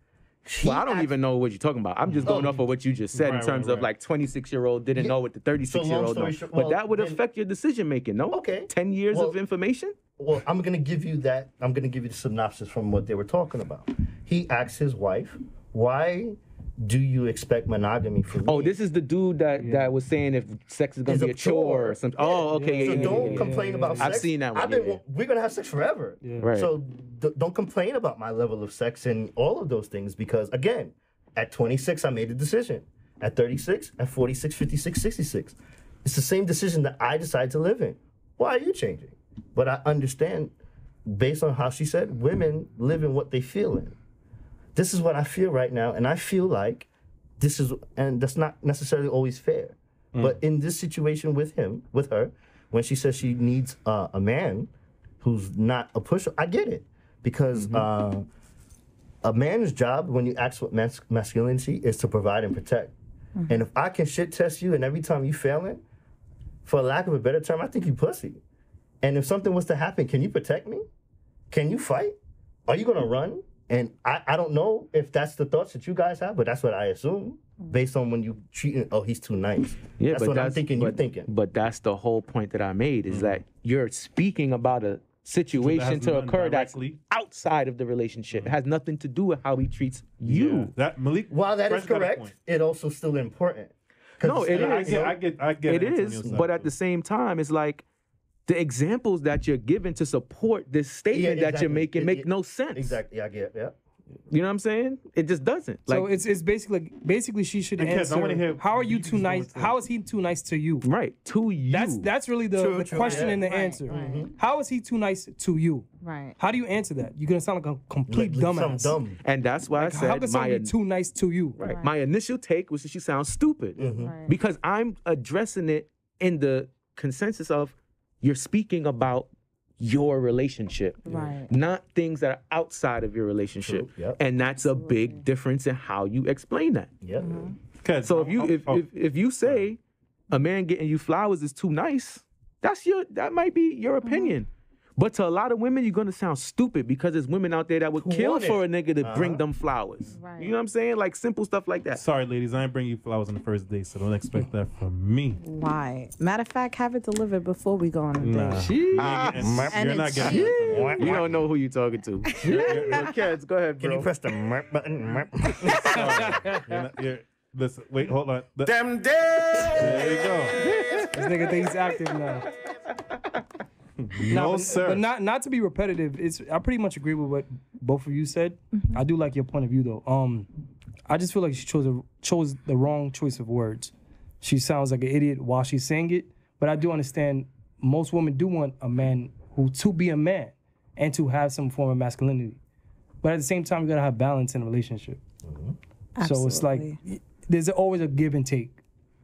She Well, I don't act- even know what you're talking about. I'm just going off of what you just said in Right, terms right, of like 26-year-old didn't know what the 36-year-old story knows. short- But well, that would then- affect your decision making, no? Okay. 10 years Well- of information? Well, I'm going to give you that. I'm going to give you the synopsis from what they were talking about. He asked his wife, why do you expect monogamy from me? Oh, this is the dude that was saying if sex is going It's to be a chore or something. Oh, okay. So Yeah, don't complain about sex. I've seen that one. I've been, yeah. We're going to have sex forever. Right. So don't complain about my level of sex and all of those things because, again, at 26, I made a decision. At 36, at 46, 56, 66. It's the same decision that I decided to live in. Why are you changing? But I understand, based on how she said, women live in what they feel in. This is what I feel right now, and I feel like this is, and that's not necessarily always fair. But in this situation with her, when she says she needs a man who's not a pusher, I get it. Because a man's job, when you ask what masculinity is to provide and protect. And if I can shit test you and every time you failing, for lack of a better term, I think you pussy. And if something was to happen, can you protect me? Can you fight? Are you gonna run? And I don't know if that's the thoughts that you guys have, but that's what I assume based on when you treat he's too nice. Yeah, that's but what I'm thinking you're thinking. But that's the whole point that I made is that you're speaking about a situation to nothing occur that's directly. outside of the relationship. It has nothing to do with how he treats you. That Malik. While that is Phresh got a correct, point. it also still important. 'Cause No, it I is. get It Antonio's is, side, but at too. the same time, it's like the examples that you're giving to support this statement that you're exactly. making make no sense. Exactly, I get yeah. You know what I'm saying? It just doesn't. So Like, it's basically she should And Kes, I answer. wanna hear- How are you you too just nice? go into- How is he too nice to you? right, to you. That's really the True, question yeah. and the Right, answer. right. How is he too nice to you? Right. How do you answer that? You're gonna sound like a complete Like dumbass. something dumb. And that's why I How said can someone be too nice to you? right. My initial take was that she sounds stupid Right. because I'm addressing it in the consensus of you're speaking about your relationship, Right. not things that are outside of your relationship. True, yep. And that's a big difference in how you explain that. Yeah. Kes, So if you say Mm-hmm. a man getting you flowers is too nice, that might be your opinion. But to a lot of women, you're gonna sound stupid because there's women out there that would kill want it. for a nigga to bring them flowers. Right. You know what I'm saying? Like simple stuff like that. Sorry, ladies, I ain't bring you flowers on the first date, so don't expect that from me. Why? Matter of fact, have it delivered before we go on a Nah. date. You're And not it's getting cheap. that. You don't know who you're talking to. Kids, go ahead, Can bro. you press the merp button? Listen, wait, hold on. Them days. There you go. This nigga thinks he's active now. No, but, sir. But not to be repetitive. I pretty much agree with what both of you said. I do like your point of view though. I just feel like she chose the wrong choice of words. She sounds like an idiot while she's saying it. But I do understand most women do want a man to be a man. and to have some form of masculinity. But at the same time, you gotta have balance in a relationship. So it's like, there's always a give and take.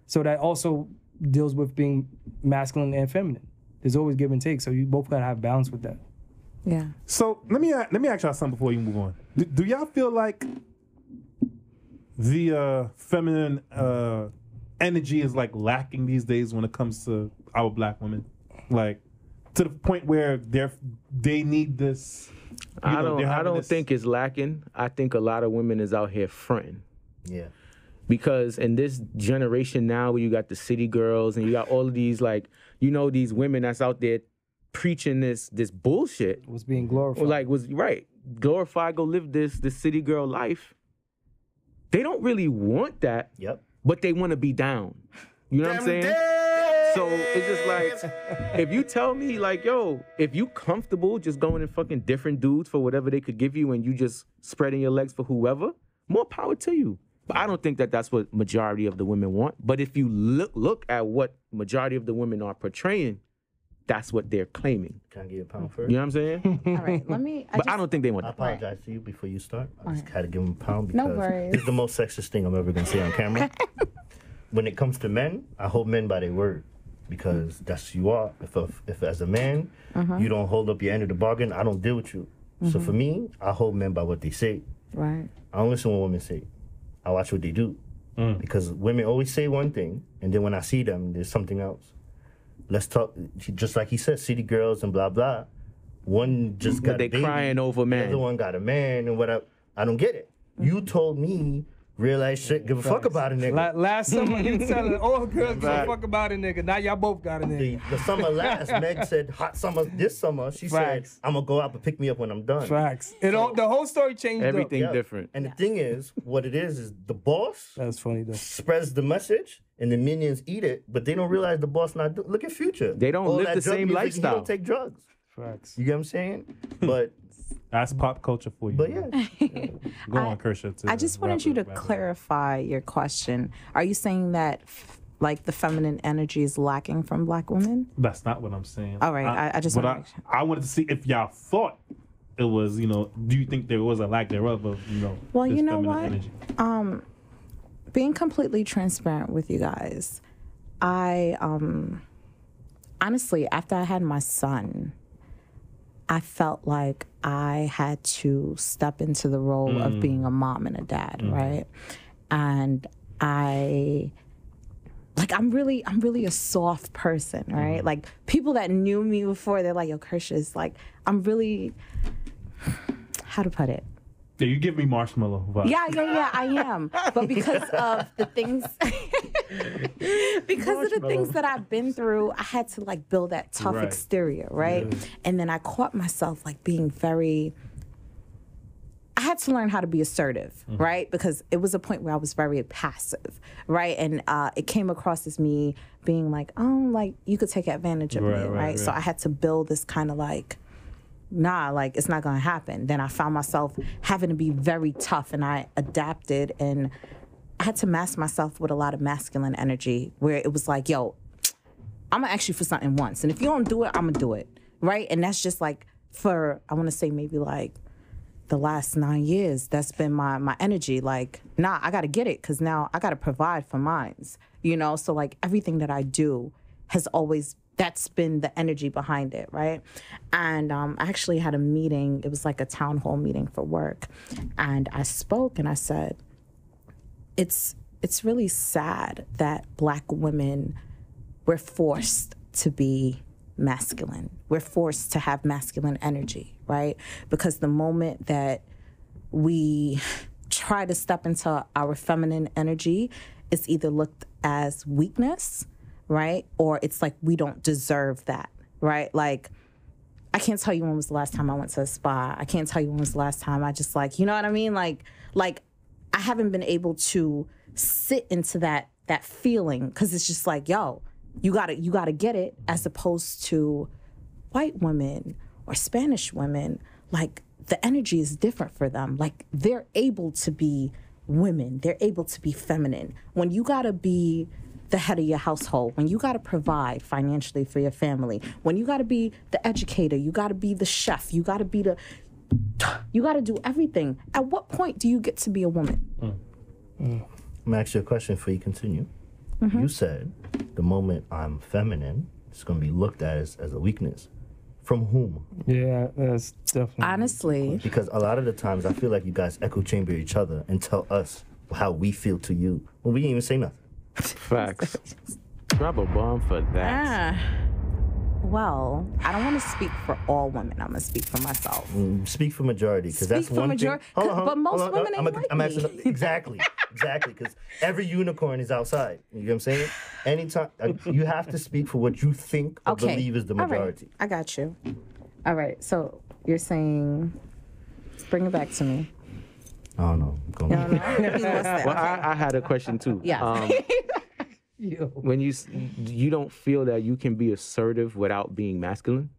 So that also deals with being masculine and feminine. There's always give and take. So you both gotta have balance with that. Yeah. So let me ask y'all something before you move on. Do y'all feel like the feminine energy is like lacking these days when it comes to our black women? Like to the point where they need this. I don't think it's lacking. I think a lot of women is out here fronting. Yeah. Because in this generation now, where you got the city girls and you got all of these, like, you know, these women that's out there preaching this bullshit. Was being glorified. Like, glorified, go live this city girl life. They don't really want that. Yep. But they want to be down. You know what I'm saying? So it's just like, if you tell me, like, yo, if you comfortable just going and fucking different dudes for whatever they could give you and you just spreading your legs for whoever, more power to you. But I don't think that that's what majority of the women want. But if you look at what majority of the women are portraying, that's what they're claiming. Can I get a pound first? You know what I'm saying? All right, let me. I don't think they want I that. apologize to you before you start. I just had to give him a pound No because worries. this is the most sexist thing I'm ever going to say on camera. When it comes to men, I hold men by their word because that's who you are. If as a man, you don't hold up your end of the bargain, I don't deal with you. So for me, I hold men by what they say. Right. I don't listen to what women say. I watch what they do. Because women always say one thing, and then when I see them, there's something else. Let's talk, just like he said, city girls and blah, blah. One just got a baby. They crying over man. The other one got a man and whatever. I don't get it. You told me realize shit, give a fuck about a nigga. Last summer, you telling all girls give a fuck about a nigga. Now y'all both got a nigga. The summer last, Meg said hot summer this summer. She Facts. said, I'm going to go out and pick me up when I'm done. Facts. The whole story changed Everything up. different. And the thing is, what it is the boss That's funny though. spreads the message and the minions eat it, but they don't realize the boss not do. Look at Future. They don't All live that the drug same music, lifestyle. He don't take drugs. Facts. You get what I'm saying? But That's pop culture for you. but yeah. Go on, Kershaw. I just wanted you to clarify your question. Are you saying that like the feminine energy is lacking from black women? That's not what I'm saying. All right, I just but want to make sure. I wanted to see if y'all thought it was, do you think there was a lack thereof of, Well, this you know feminine what? energy? Being completely transparent with you guys, I honestly, after I had my son, I felt like I had to step into the role of being a mom and a dad, right? And I'm really a soft person, right? Like people that knew me before, they're like, yo, Kershaw is like, I'm really, how to put it? Yeah, you give me marshmallow vibes. Yeah, I am. But because of the things, that I've been through, I had to like build that tough exterior, right? Yeah. And then I caught myself like being I had to learn how to be assertive, right? Because it was a point where I was very passive, right? And it came across as me being like, oh, like you could take advantage of me, right? So I had to build this kind of like, nah, like it's not gonna happen. Then I found myself having to be very tough, and I adapted, and I had to mask myself with a lot of masculine energy where it was like, yo, I'm gonna ask you for something once, and if you don't do it, I'm gonna do it, right? And that's just like for, I wanna say maybe like the last 9 years, that's been my energy. Like, nah, I gotta get it, because now I gotta provide for mines, So like everything that I do has always, that's been the energy behind it, right? And I actually had a meeting. It was like a town hall meeting for work. And I spoke and I said, it's really sad that Black women, we're forced to be masculine. We're forced to have masculine energy, right? Because the moment that we try to step into our feminine energy, it's either looked as weakness, right? Or it's like we don't deserve that, right? Like, I can't tell you when was the last time I went to a spa. I can't tell you when was the last time I just like, you know what I mean? Like I haven't been able to sit into that feeling, because it's just like, yo, you gotta get it, as opposed to white women or Spanish women. Like, the energy is different for them. Like, they're able to be women. They're able to be feminine. When you gotta be the head of your household, when you got to provide financially for your family, when you got to be the educator, you got to be the chef, you got to be you got to do everything. At what point do you get to be a woman? I'm gonna ask you a question before you continue. You said the moment I'm feminine, it's gonna be looked at as a weakness. From whom? Yeah, that's definitely. Honestly. Because a lot of the times I feel like you guys echo chamber each other and tell us how we feel to you when we didn't even say nothing. Facts. Drop a bomb for that. Well, I don't want to speak for all women. I'm gonna speak for myself. Speak for majority, because that's Speak for one majority, thing. Hold on, but most hold on, women ain't like I'm me. asking, exactly, because every unicorn is outside. You know what I'm saying? Anytime you have to speak for what you think or believe is the majority. All right. I got you. All right. So you're saying, bring it back to me. I don't know. Go on. Well, I had a question too. Yeah. When you don't feel that you can be assertive without being masculine,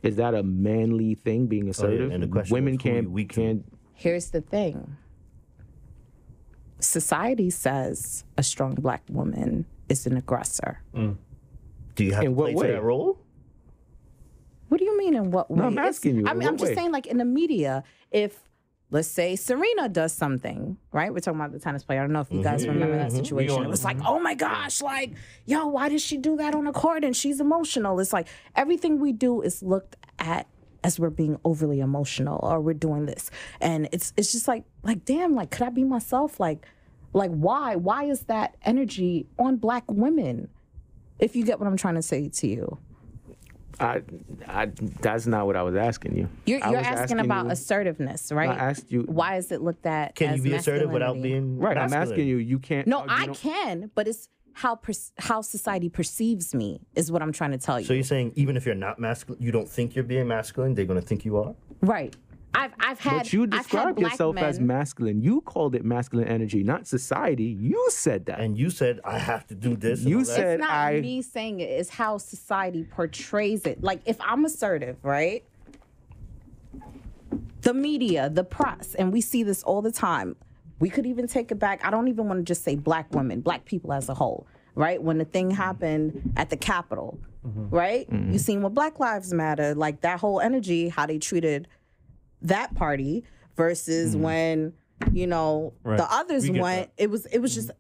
is that a manly thing? Being assertive, And the question women was, who are you can't. weak to? Here's the thing. Society says a strong black woman is an aggressor. Do you have In to what play way? to that role? What do you mean in what way? No, I'm asking you, I in mean, I'm what just way? saying, like in the media, if let's say Serena does something, right? We're talking about the tennis player. I don't know if you guys remember that situation. It was like, oh my gosh, like, yo, why did she do that on the court? And she's emotional. It's like everything we do is looked at as we're being overly emotional or we're doing this. And it's just like damn, like, could I be myself? Like why? Why is that energy on black women? If you get what I'm trying to say to you. That's not what I was asking you. You're I was asking about assertiveness, right? I asked you. Why is it looked at Can as you be assertive without masculinity? being Right, I'm masculine? asking you. You can't. No, you I don't- can, but it's how society perceives me is what I'm trying to tell you. So you're saying even if you're not masculine, you don't think you're being masculine, they're going to think you are? Right. I've had. But you I've had described black yourself as men- masculine. You called it masculine energy, not society. You said that. And you said, I have to do this. and You all that. said- It's not I- me saying it. It's how society portrays it. Like if I'm assertive, right? The media, the press, and we see this all the time. We could even take it back. I don't even want to just say black women, black people as a whole, right? When the thing happened at the Capitol, right? You seen what Black Lives Matter, like that whole energy, how they treated that party versus when, you know, Right. the others We get went. It was just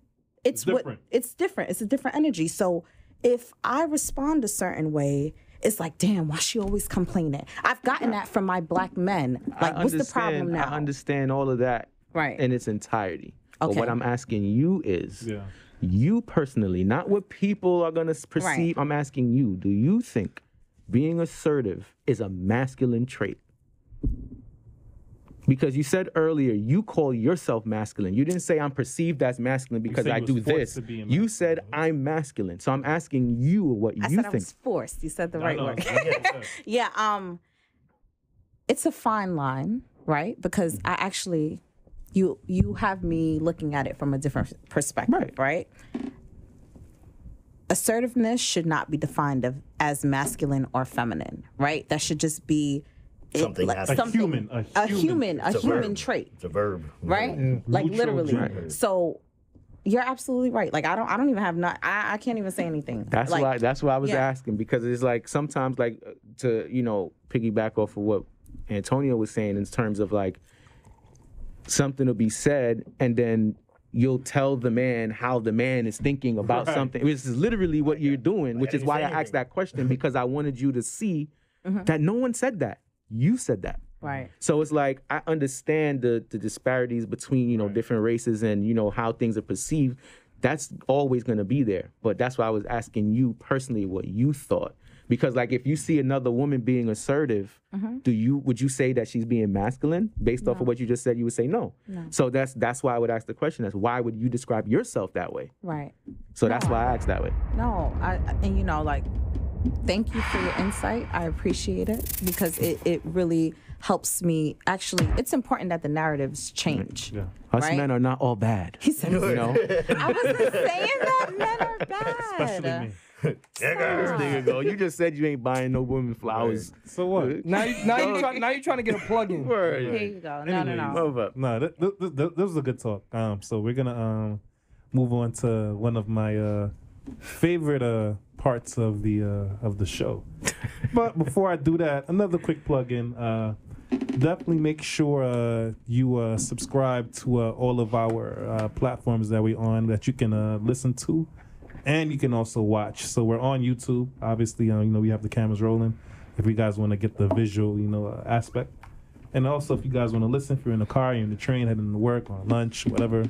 it's different. it's different. It's a different energy. So if I respond a certain way, it's like, damn, why she always complaining? I've gotten that from my black men. Like, what's the problem now? I understand all of that Right. in its entirety. But Okay. what I'm asking you is, Yeah. you personally, not what people are going to perceive. Right. I'm asking you, do you think being assertive is a masculine trait? Because you said earlier you call yourself masculine. You didn't say I'm perceived as masculine because said I you do was forced this. to be You said I'm masculine. So I'm asking you what I you said I think. was forced. You said the I right know, word. yeah. Yeah, it's a fine line, right? Because I actually, you have me looking at it from a different perspective, right? Assertiveness should not be defined as masculine or feminine, right? That should just be Something happened. A human It's a human verb. trait, It's a verb. right? Like Neutral literally. gender. So you're absolutely right. Like I don't even have I can't even say anything. That's like, why I was yeah. asking, because it's like sometimes, like, to piggyback off of what Antonio was saying in terms of like something will be said and then you'll tell the man how the man is thinking about Right. something. This is literally what you're doing, which I is didn't why say I asked anything. that question, because I wanted you to see that no one said that. You said that. Right. So it's like, I understand the disparities between, different races and, how things are perceived. That's always going to be there. But that's why I was asking you personally what you thought. Because like, if you see another woman being assertive, would you say that she's being masculine? Based off of what you just said, you would say no. So that's why I would ask the question, that's why would you describe yourself that way? Right. So that's why I asked that way. No, and like, thank you for your insight. I appreciate it because it really helps me. Actually, it's important that the narratives change. Yeah. Us Right? men are not all bad. He said, You know? I wasn't saying that men are bad. Especially me. This nigga go, you just said you ain't buying no women flowers. So what? Now you trying to get a plug in. Here you go. No. Move up. No, this was a good talk. So we're gonna move on to one of my favorite parts of the show. But before I do that, another quick plug-in. Definitely make sure you subscribe to all of our platforms that we're on that you can listen to, and you can also watch. So we're on YouTube. Obviously, we have the cameras rolling. If you guys want to get the visual, aspect, and also if you guys want to listen, if you're in the car, you're in the train, heading to work, on lunch, whatever, you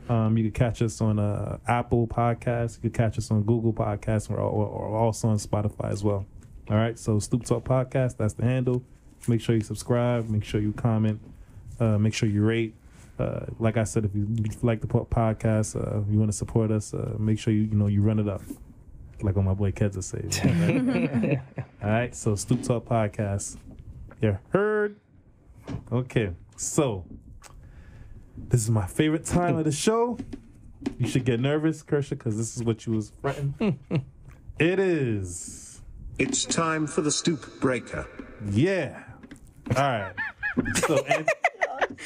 can catch us on Apple Podcasts. You can catch us on Google Podcasts, or also on Spotify as well. All right. So Stoop Talk Podcast. That's the handle. Make sure you subscribe. Make sure you comment. Make sure you rate. Like I said, if you like the podcast, you want to support us, make sure you run it up, like what my boy Keds will say. All right, so Stoop Talk Podcast. You heard? Okay, so this is my favorite time of the show. You should get nervous, Kersha, because this is what you was fretting. It is. It's time for the Stoop Breaker. Yeah. All right. So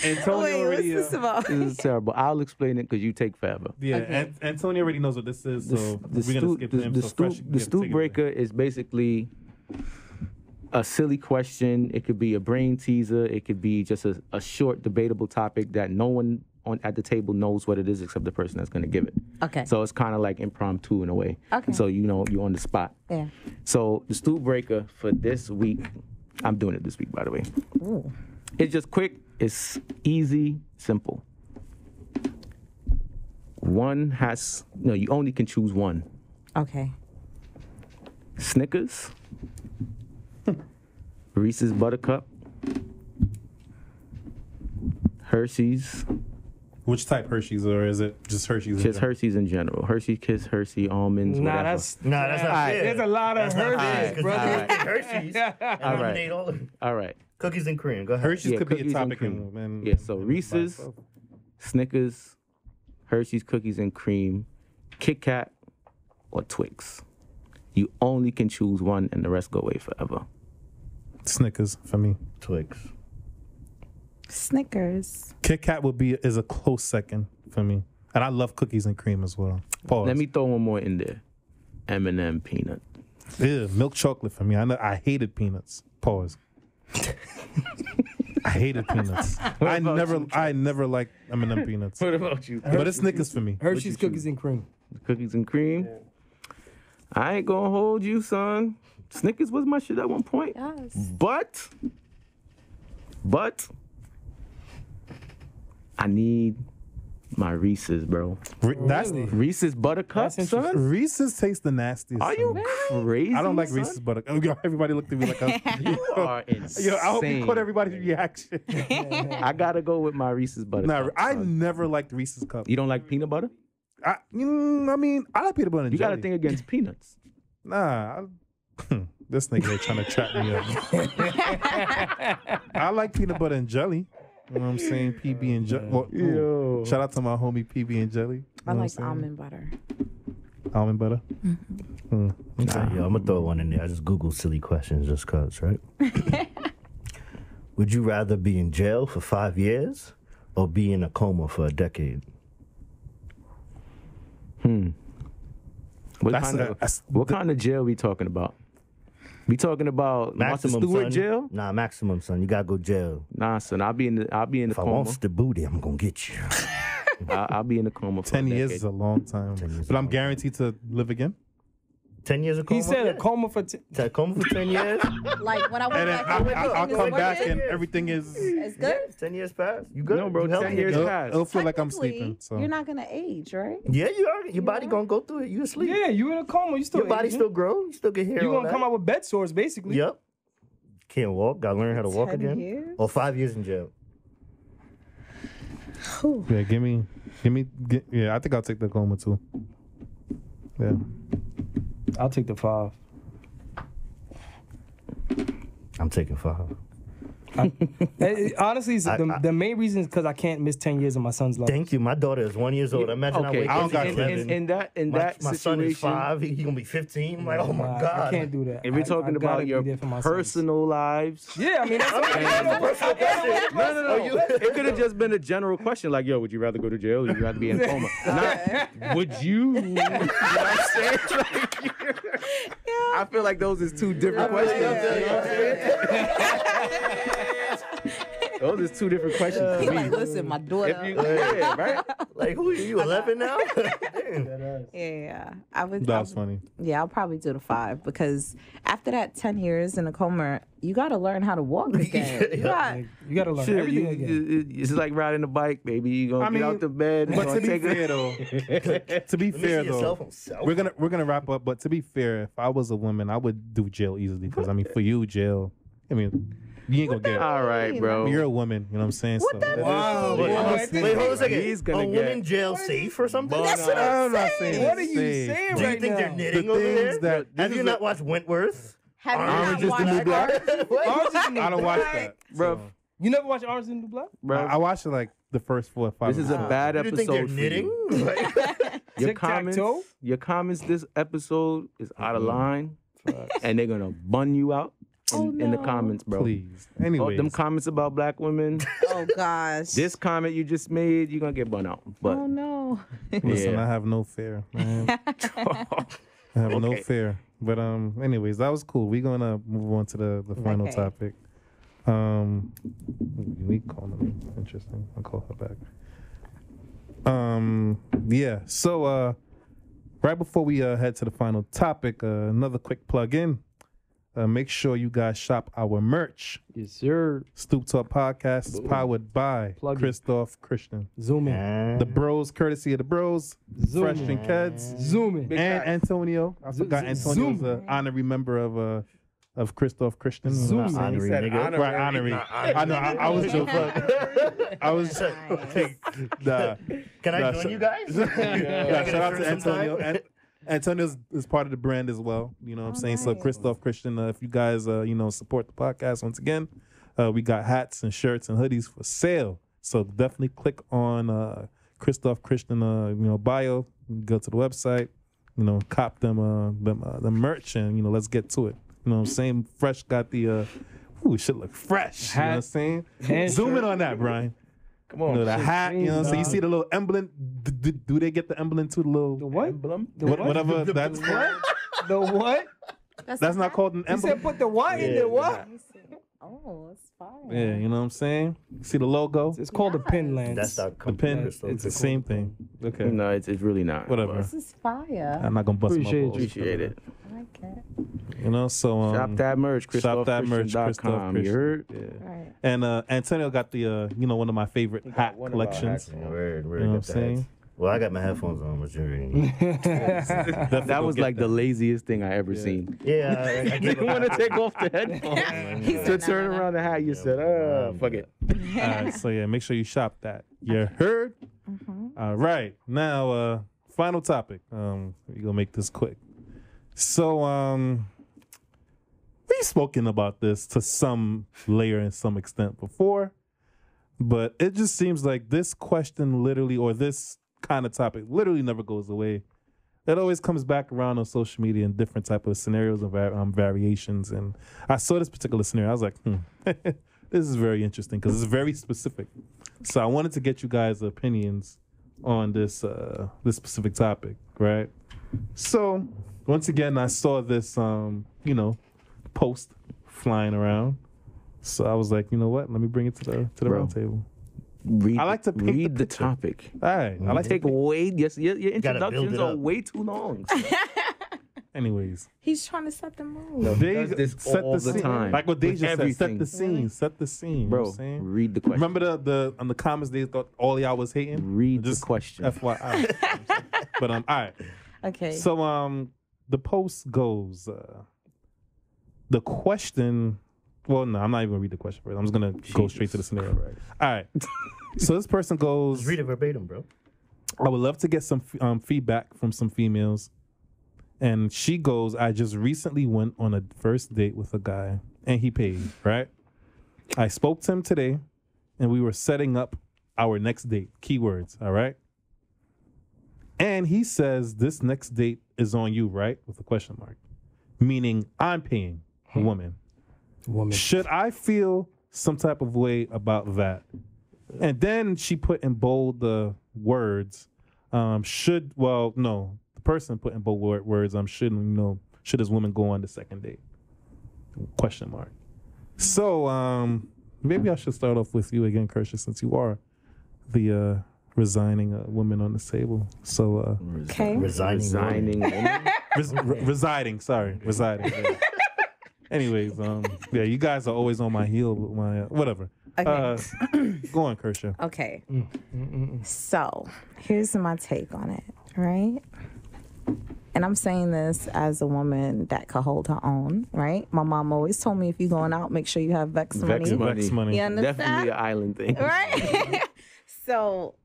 Antonio already. What's this about? This is terrible. I'll explain it because you take forever. Yeah, okay. Antonio already knows what this is, so we're gonna skip him. The Stoop Breaker is basically a silly question. It could be a brain teaser. It could be just a short debatable topic that no one at the table knows what it is except the person that's going to give it. Okay. So it's kind of like impromptu in a way. Okay. So you're on the spot. Yeah. So the Stoop Breaker for this week, I'm doing it this week, by the way. Ooh. It's just quick. It's easy, simple. You only can choose one. Okay. Snickers, Reese's Buttercup, Hershey's. Which type Hershey's, or is it just Hershey's? Just Hershey's in general. Hershey Kiss, Hershey Almonds, Nah, whatever. that's not fair. There's a lot of Hershey's, brother. Hershey's. And All right. eliminate all of them. All right. Cookies and cream. Go ahead. Hershey's could be a cookies and topic cream. Yeah, so Reese's, Snickers, Hershey's Cookies and Cream, Kit Kat, or Twix. You only can choose one, and the rest go away forever. Snickers for me. Twix. Snickers. Kit Kat is a close second for me, and I love cookies and cream as well. Pause. Let me throw one more in there. M&M peanut. Yeah, milk chocolate for me. I hated peanuts. Pause. I hated peanuts. I never liked M&M peanuts. What about you? But it's Snickers for me. Hershey's Cookies and Cream. Cookies and cream? Yeah. I ain't gonna hold you, son. Snickers was my shit at one point. Yes. But I need my Reese's, bro. Reese's Buttercup, son? Reese's tastes the nastiest. Are you crazy? I don't like son? Reese's Buttercup. Everybody looked at me like, You are insane. I hope you caught everybody's reaction. I gotta go with my Reese's Buttercup. Nah, I never liked Reese's Cup. You don't like peanut butter? I like peanut butter and You jelly. got a thing against peanuts. Nah, this nigga here trying to trap me up. I like peanut butter and jelly. You know what I'm saying? PB and jelly. Well, shout out to my homie PB and jelly. I like almond butter. Almond butter? Okay. I'm going to throw one in there. I just Googled silly questions just cause, right? Would you rather be in jail for 5 years or be in a coma for a decade? What kind of jail we talking about? We talking about Martha Stewart son. jail? Nah, maximum, son. You gotta go jail. Nah, son. I'll be in the If coma. I want the booty, I'm gonna get you. I'll be in the coma for 10 a years decade. is a long time. But I'm guaranteed to live again? 10 years of coma? He said a coma for... A coma for 10 years? Like when I went And then back, I'll come back working? and everything is... It's good. 10 years past. You good? No, bro, You healthy 10 years again? past. It'll feel like I'm Technically, sleeping. So. You're not gonna age, right? Yeah, you are. Your body gonna go through it. You asleep. Yeah, you in a coma. You still Your body aging. still grow. You still get hair. You on gonna that. come out with bed sores, basically. Yep. Can't walk. Gotta learn how to walk 10 again. years? Or 5 years in jail. Yeah, give me. Yeah, I think I'll take the coma too. Yeah. I'll take the 5. I'm taking 5. Honestly, the main reason is because I can't miss 10 years of my son's life. Thank you. My daughter is 1 year old. Imagine Okay, I I wake don't up got at 11. my son is 5. He gonna be 15. I'm like, oh my God. I can't do that. If we're talking about your personal lives, yeah, I mean, that's no. It could have just been a general question like, yo, would you rather go to jail or would you rather be in a coma? Not, would you? You know what I'm saying? I feel like those is two different questions. Those is two different questions for me. Like, listen, my daughter. Yeah, right? Like, who are you, 11 now? Yeah, I would. That's funny. Yeah, I'll probably do the 5 because after that 10 years in a coma, you got to learn how to walk again. You got to learn everything again. It's like riding a bike, baby. You gonna get out the bed. But to be fair, though, we're gonna wrap up. But to be fair, if I was a woman, I would do jail easily because I mean, for you, jail. I mean, you ain't gonna get it. All right, bro. You're a woman. You know what I'm saying? What that Wow. Wait, hold on a second. He's gonna a get woman jail safe or something? That's what I'm not saying. saying. What are you saying Do you right think now? they're knitting The over things there? that- Have you not watched Wentworth? Have you Orange not is the watched New Black? Orange is the New I don't watch Black. that, Bro. You never watched Orange is the New Black? Bro, I watched it like the first 4 or 5. this is a bad You think they're episode for knitting? you. Your Tic-tac-toe? comments this episode is out of line, and they're gonna bun you out in the comments, bro. Please. Oh, Anyway, them comments about black women. Oh gosh. This comment you just made, you're gonna get bun out. But Oh no. listen, Yeah. I have no fear, man. I have no Okay. fear. But anyways, that was cool. We're gonna move on to the final Okay. topic. We calling me. Interesting. I'll call her back. Yeah. So right before we head to the final topic, another quick plug in. Make sure you guys shop our merch. Yes, sir. Stoop Talk Podcast is powered by Plug it. Christoph Christian. Zoom in. The bros, courtesy of the bros, Phresh and Keds, Zoom in. and Antonio. I forgot Antonio's an honorary member of Christoph Christian. Zoom. Not honorary, nigga. Right, honorary. I know. I was joking. I was. Nah, Can I Nah, join you guys? yeah, shout out to Antonio. Antonio is part of the brand as well. You know what I'm saying? So nice. Christoph Christian, if you guys support the podcast once again, we got hats and shirts and hoodies for sale. So definitely click on Christoph Christian bio. Go to the website, cop them merch, and let's get to it. You know what I'm saying? Phresh got the it should look fresh. You know what I'm saying? And Zoom in shirt. on that, Brian. come on, The hat, so you see the little emblem. Do they get the emblem to the little The what? emblem. The what? whatever that's called? The what? That's not called an You emblem. said put the what in there? What? Oh, it's fire. Yeah, you know what I'm saying? See the logo? It's called a pin, Lance. That's our The company. pin. It's the same thing. Okay. No, it's really not. Whatever. This is fire. I'm not gonna bust my Appreciate you. balls. Appreciate it. I like it. So Shop that merch. shop that merch. ChristopHChristian.com. You heard? Yeah. Right. And Antonio got the one of my favorite hat one of our collections. hats. Word, You know what I'm saying? Well, I got my headphones on, but you already need. That was like the laziest thing I ever seen. Yeah, I You gave didn't want up. to take off the headphones to said, turn "Nah, around the hat. You said, fuck it. All right, so yeah, make sure you shop that. You heard? All right. Now, final topic. We're gonna make this quick. So, we've spoken about this to some layer and some extent before, but it just seems like this question literally, or this kind of topic literally never goes away. It always comes back around on social media in different type of scenarios and variations. And I saw this particular scenario. I was like, this is very interesting because it's very specific. So I wanted to get you guys' opinions on this this specific topic, right? So once again, I saw this post flying around. So I was like, you know what? Let me bring it to the Bro. round table. Read, I like to paint read the the picture. topic. All right. I like to Take way. Yes, your build introductions it are up. way too long. anyways. He's trying to set the mood. No, They does this set all the the scene. time. Like what Deja said, set everything. the scene, set the scene. You know Bro, what I'm saying? read the question. Remember the on the comments they thought all y'all was hating? Read the Just question. FYI. But all right. Okay. So the post goes the question. Well, no, I'm not even gonna read the question first. I'm just gonna go straight to the scenario. Right. All right. So this person goes. Just read it verbatim, bro. I would love to get some feedback from some females. And she goes, I just recently went on a first date with a guy and he paid, right? I spoke to him today, and we were setting up our next date. Keywords, all right? And he says this next date is on you, right? With a question mark. Meaning I'm paying a woman. Should I feel some type of way about that? And then she put in bold the words, the person put in bold words, should this woman go on the second date? Question mark. So maybe I should start off with you again, Kersha, since you are the resigning woman on the table. So okay. Resigning woman. Residing. Yeah. Anyways, you guys are always on my heel with my whatever. Okay. Go on, Kersha. Okay. So here's my take on it, right? And I'm saying this as a woman that could hold her own, right? My mom always told me if you're going out, make sure you have Vex money. Vex money. You understand? Definitely an island thing. Right? So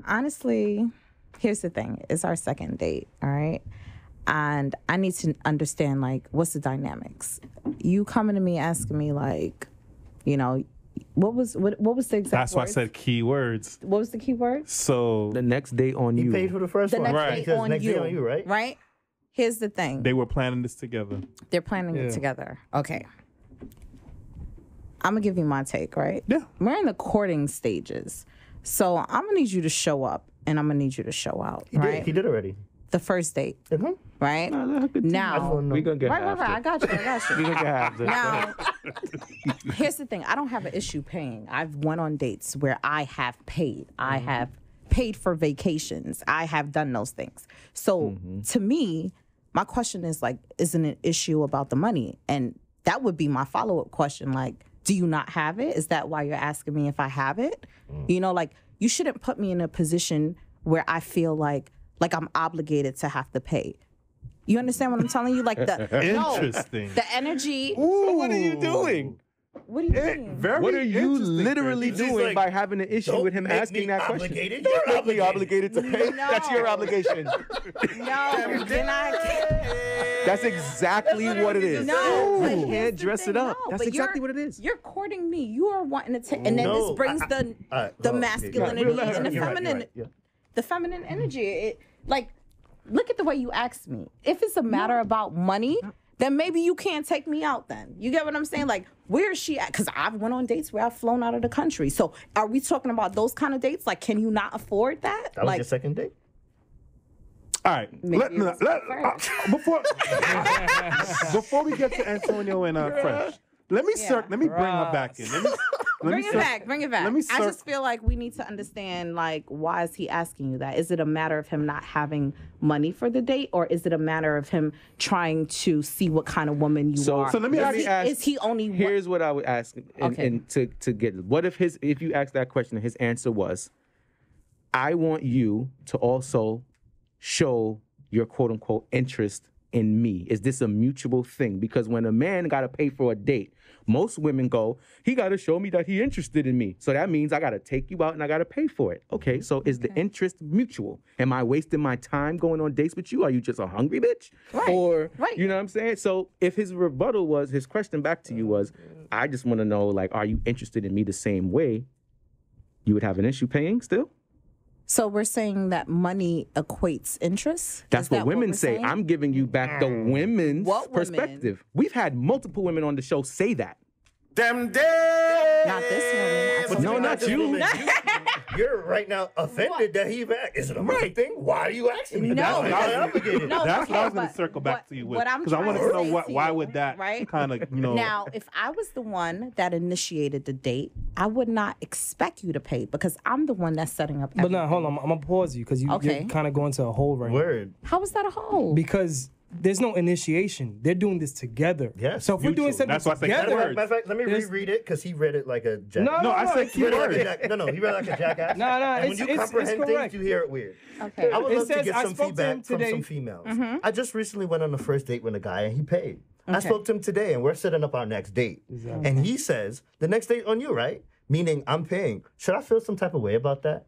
honestly, here's the thing. It's our second date, all right? And I need to understand, like, what's the dynamics? You coming to me asking me, like, what was the exact That's why I words? said key words. What was the key word? So The next date on He you. paid for the first The one. next date on next you. day on you, right? Right? Here's the thing. they were planning this together. They're planning it together. Okay. I'm going to give you my take, right? Yeah. We're in the courting stages. So I'm going to need you to show up and I'm going to need you to show out, He right? did. He did already. The first date, right? Now, we gonna get right, half I got you. We gonna get half this. Now, here's the thing. I don't have an issue paying. I've went on dates where I have paid. I have paid for vacations. I have done those things. So to me, my question is like, isn't it an issue about the money? And that would be my follow-up question. Like, do you not have it? Is that why you're asking me if I have it? You shouldn't put me in a position where I feel like I'm obligated to have to pay. You understand what I'm telling you? Like Interesting. the energy. So what are you doing? What do you mean? What are you interesting, literally Kersha. doing like, by having an issue with him make asking me that question? obligated. Don't You're make me obligated to pay. No. That's your obligation. No, then I That's exactly what it is. No, but You here's can't the dress thing. it up. No, That's but exactly you're- what it is. You're courting me. You are wanting to take, and then No, this brings the masculinity and the feminine, the feminine energy. Look at the way you asked me. If it's a matter about money, then maybe you can't take me out then. You get what I'm saying? Like, where is she at? Because I've went on dates where I've flown out of the country. So are we talking about those kind of dates? Like, can you not afford that? That was your second date? All right. Maybe it's first. Before we get to Antonio and Phresh, let me bring her back in. Bring it back. Let me I just feel like we need to understand, like, why is he asking you that? Is it a matter of him not having money for the date, or is it a matter of him trying to see what kind of woman you are? So let me ask. Is he only? Here's what I would ask, Okay. and to get it. What if you asked that question, his answer was, I want you to also show your quote unquote interest in me. Is this a mutual thing? Because when a man got to pay for a date, most women go, he got to show me that he interested in me. So that means I got to take you out and I got to pay for it. Okay, so is the interest mutual? Am I wasting my time going on dates with you? Are you just a hungry bitch? Right. Or, Right. you know what I'm saying? So if his rebuttal was, his question back to you was, I just want to know, like, are you interested in me the same way? You would have an issue paying still? So we're saying that money equates interest? That's Is that what women we're say. saying? I'm giving you back the women's What women? perspective. We've had multiple women on the show say that. Them dead. Not this woman. No, not you. You're right now offended that he back. Is it a money thing? Why are you asking me? No, That's not obligated. No, That's okay, what I was going but to circle back to you with. what I'm Because I wanted trying to know say to why you, would that right? kind of, Now, if I was the one that initiated the date, I would not expect you to pay because I'm the one that's setting up But everything. now, hold on. I'm going to pause you because you're kind of going to a hole right now. Word. How is that a hole? Because there's no initiation. They're doing this together. Yes. So if we're doing Mutual. something That's why I said together, keywords. Matter of fact, let me There's- reread it because he read it like a jackass. No, I said He read it like a keywords. he read it like a jackass. No, And when it's- you it's comprehend correct. things, you hear it weird. Okay. I would It love to says, get I some spoke to him feedback from today. some females. I just recently went on a first date with a guy and he paid. I spoke to him today and we're setting up our next date. And he says, the next date on you, right? Meaning I'm paying. Should I feel some type of way about that?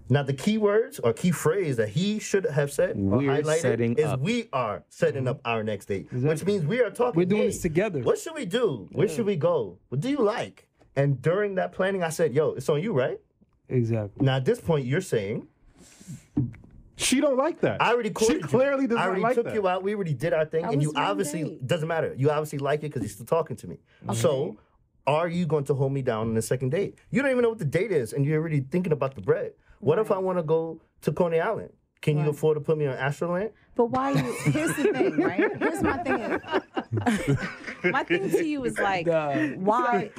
Now, the key words or key phrase that he should have said or We're highlighted setting is up. we are setting up our next date, which means we are talking. We're doing hey, this together. What should we do? Where should we go? What do you like? And during that planning, I said, yo, it's on you, right? Exactly. Now, at this point, you're saying, She don't like that. I already courted She clearly you. does I not already like took that. you out. We already did our thing. That And you was one obviously, date. doesn't matter. You obviously like it because you're still talking to me. So, are you going to hold me down on the second date? You don't even know what the date is, and you're already thinking about the bread. What if I want to go to Coney Island? Can you afford to put me on Astroland? But why you? Here's the thing, right? Here's my thing. My thing to you is like, why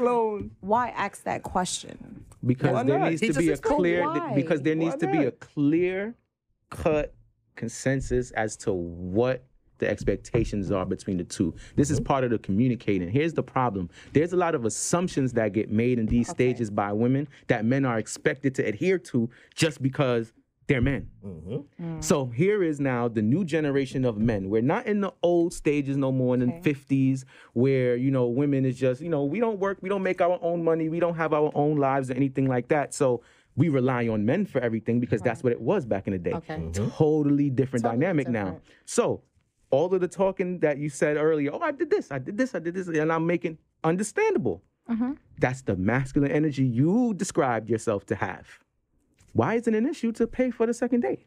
ask that question? Because Why there not? needs He to just be a explained clear. why. Because there needs Why to be a not? clear cut consensus as to what the expectations are between the two. This is part of the communicating. Here's the problem. There's a lot of assumptions that get made in these stages by women that men are expected to adhere to just because they're men. So here is now the new generation of men. We're not in the old stages no more in the 50s where, you know, women is just, you know, we don't work, we don't make our own money, we don't have our own lives or anything like that. So we rely on men for everything because that's what it was back in the day. Okay. Totally different Totally dynamic now. different. So all of the talking that you said earlier, oh, I did this, and I'm making understandable. That's the masculine energy you described yourself to have. Why is it an issue to pay for the second date?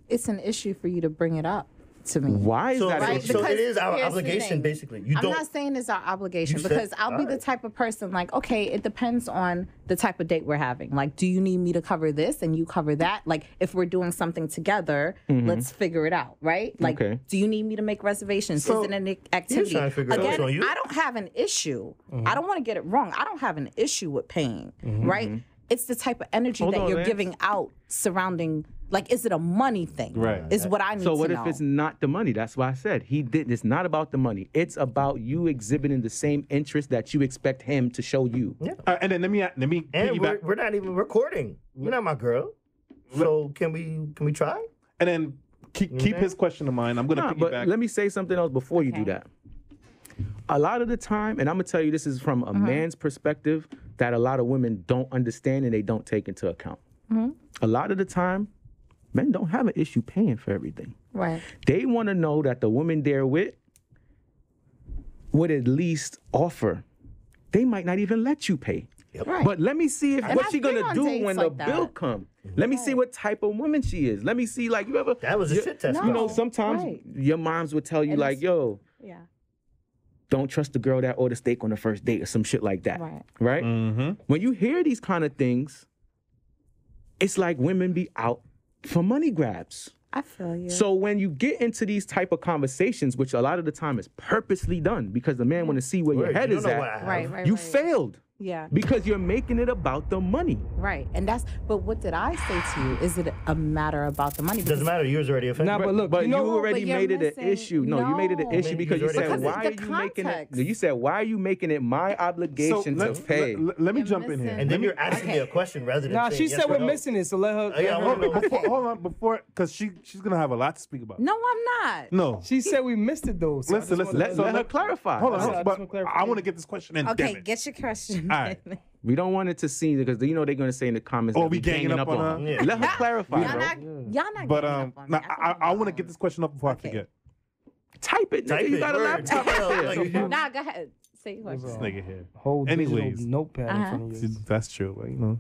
It's an issue for you to bring it up to me. Why is So, that? Right, an issue? so because it is our here's the obligation, thing. basically. You I'm don't. not saying it's our obligation You said- because I'll be the alright. type of person like, okay, it depends on the type of date we're having. Like, do you need me to cover this and you cover that? Like, if we're doing something together, let's figure it out, right? Like, Okay. do you need me to make reservations? So, is it an activity? trying to figure it out. Again, It's on you. I don't have an issue. I don't want to get it wrong. I don't have an issue with paying, right? It's the type of energy Hold that on, you're Lance. giving out surrounding, like, is it a money thing? Right. Is what I need to know. So what if it's not the money? That's why I said he did. It's not about the money. It's about you exhibiting the same interest that you expect him to show you. And then let me And piggyback. we're not even recording. You're not my girl. So can we try? And then keep his question in mind. I'm gonna Nah, piggyback. but let me say something else before you do Okay. that. A lot of the time, and I'm gonna tell you this is from a man's perspective that a lot of women don't understand and they don't take into account. A lot of the time, men don't have an issue paying for everything. Right. They want to know that the woman they're with would at least offer. They might not even let you pay. Right. But let me see if And what I've she been gonna on do dates when like the bill that. come. Let me see what type of woman she is. Let me see, like, you ever That was a shit test. You know, No. sometimes Right. your moms would tell you, And like, it's- yo, Yeah. don't trust the girl that ordered steak on the first date or some shit like that. Right. Right? Mm-hmm. When you hear these kind of things, it's like women be out for money grabs. I feel you. So when you get into these type of conversations, which a lot of the time is purposely done because the man want to see where your Word, head you is don't know what at, I right, have. right, you right. failed Yeah. because you're making it about the money. Right. And that's, but what did I say to you? Is it a matter about the money? Doesn't matter. Yours already offended. Nah, but look, But you know, you already but you're made it an missing- issue. No, you made it an No. issue because you Because said, it's why are the you making it? context. You said, why are you making it my obligation to pay? Let me You're jump in here. missing- And then you're asking me a question rather than nah, saying she yes said or we're no. missing it, so let her. Yeah, I let her- wanna know. Hold on, before, because she's gonna have a lot to speak about. No, I'm not. No. She said we missed it though. So I Listen, just listen. wanna- Let her clarify. Hold on, I hold just on. But want clarification. I want to get this question in. Okay, damn it. get your question. All right. We don't want it to seem because you know they're going to say in the comments. Oh, that we ganging up on her? Yeah. Let her clarify, Y'all bro. not, y'all not But ganging up on nah, me. I want to get this question up before Okay. I forget. Type it, nigga. Type You it, got a word. laptop Type it up out, there. like- Nah, go ahead. Say your question. This nigga here. Whole Anyways. digital notepad in front of you. See, that's true, but, you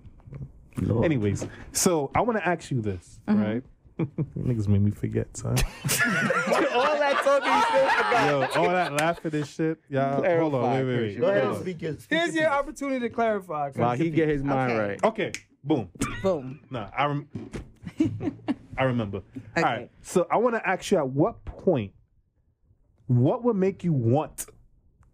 know. Anyways, so I want to ask you this, right? Niggas made me forget, son. All that talking you still forgot. Yo, all that laughing and shit. Yeah, hold on, Clarify, wait. Go ahead and Hold on. speak your Here's your opportunity to clarify. 'cause- While he get his mind Okay. right. Okay, boom. Boom. Nah, I remember. Okay. All right. So I want to ask you, at what point, what would make you want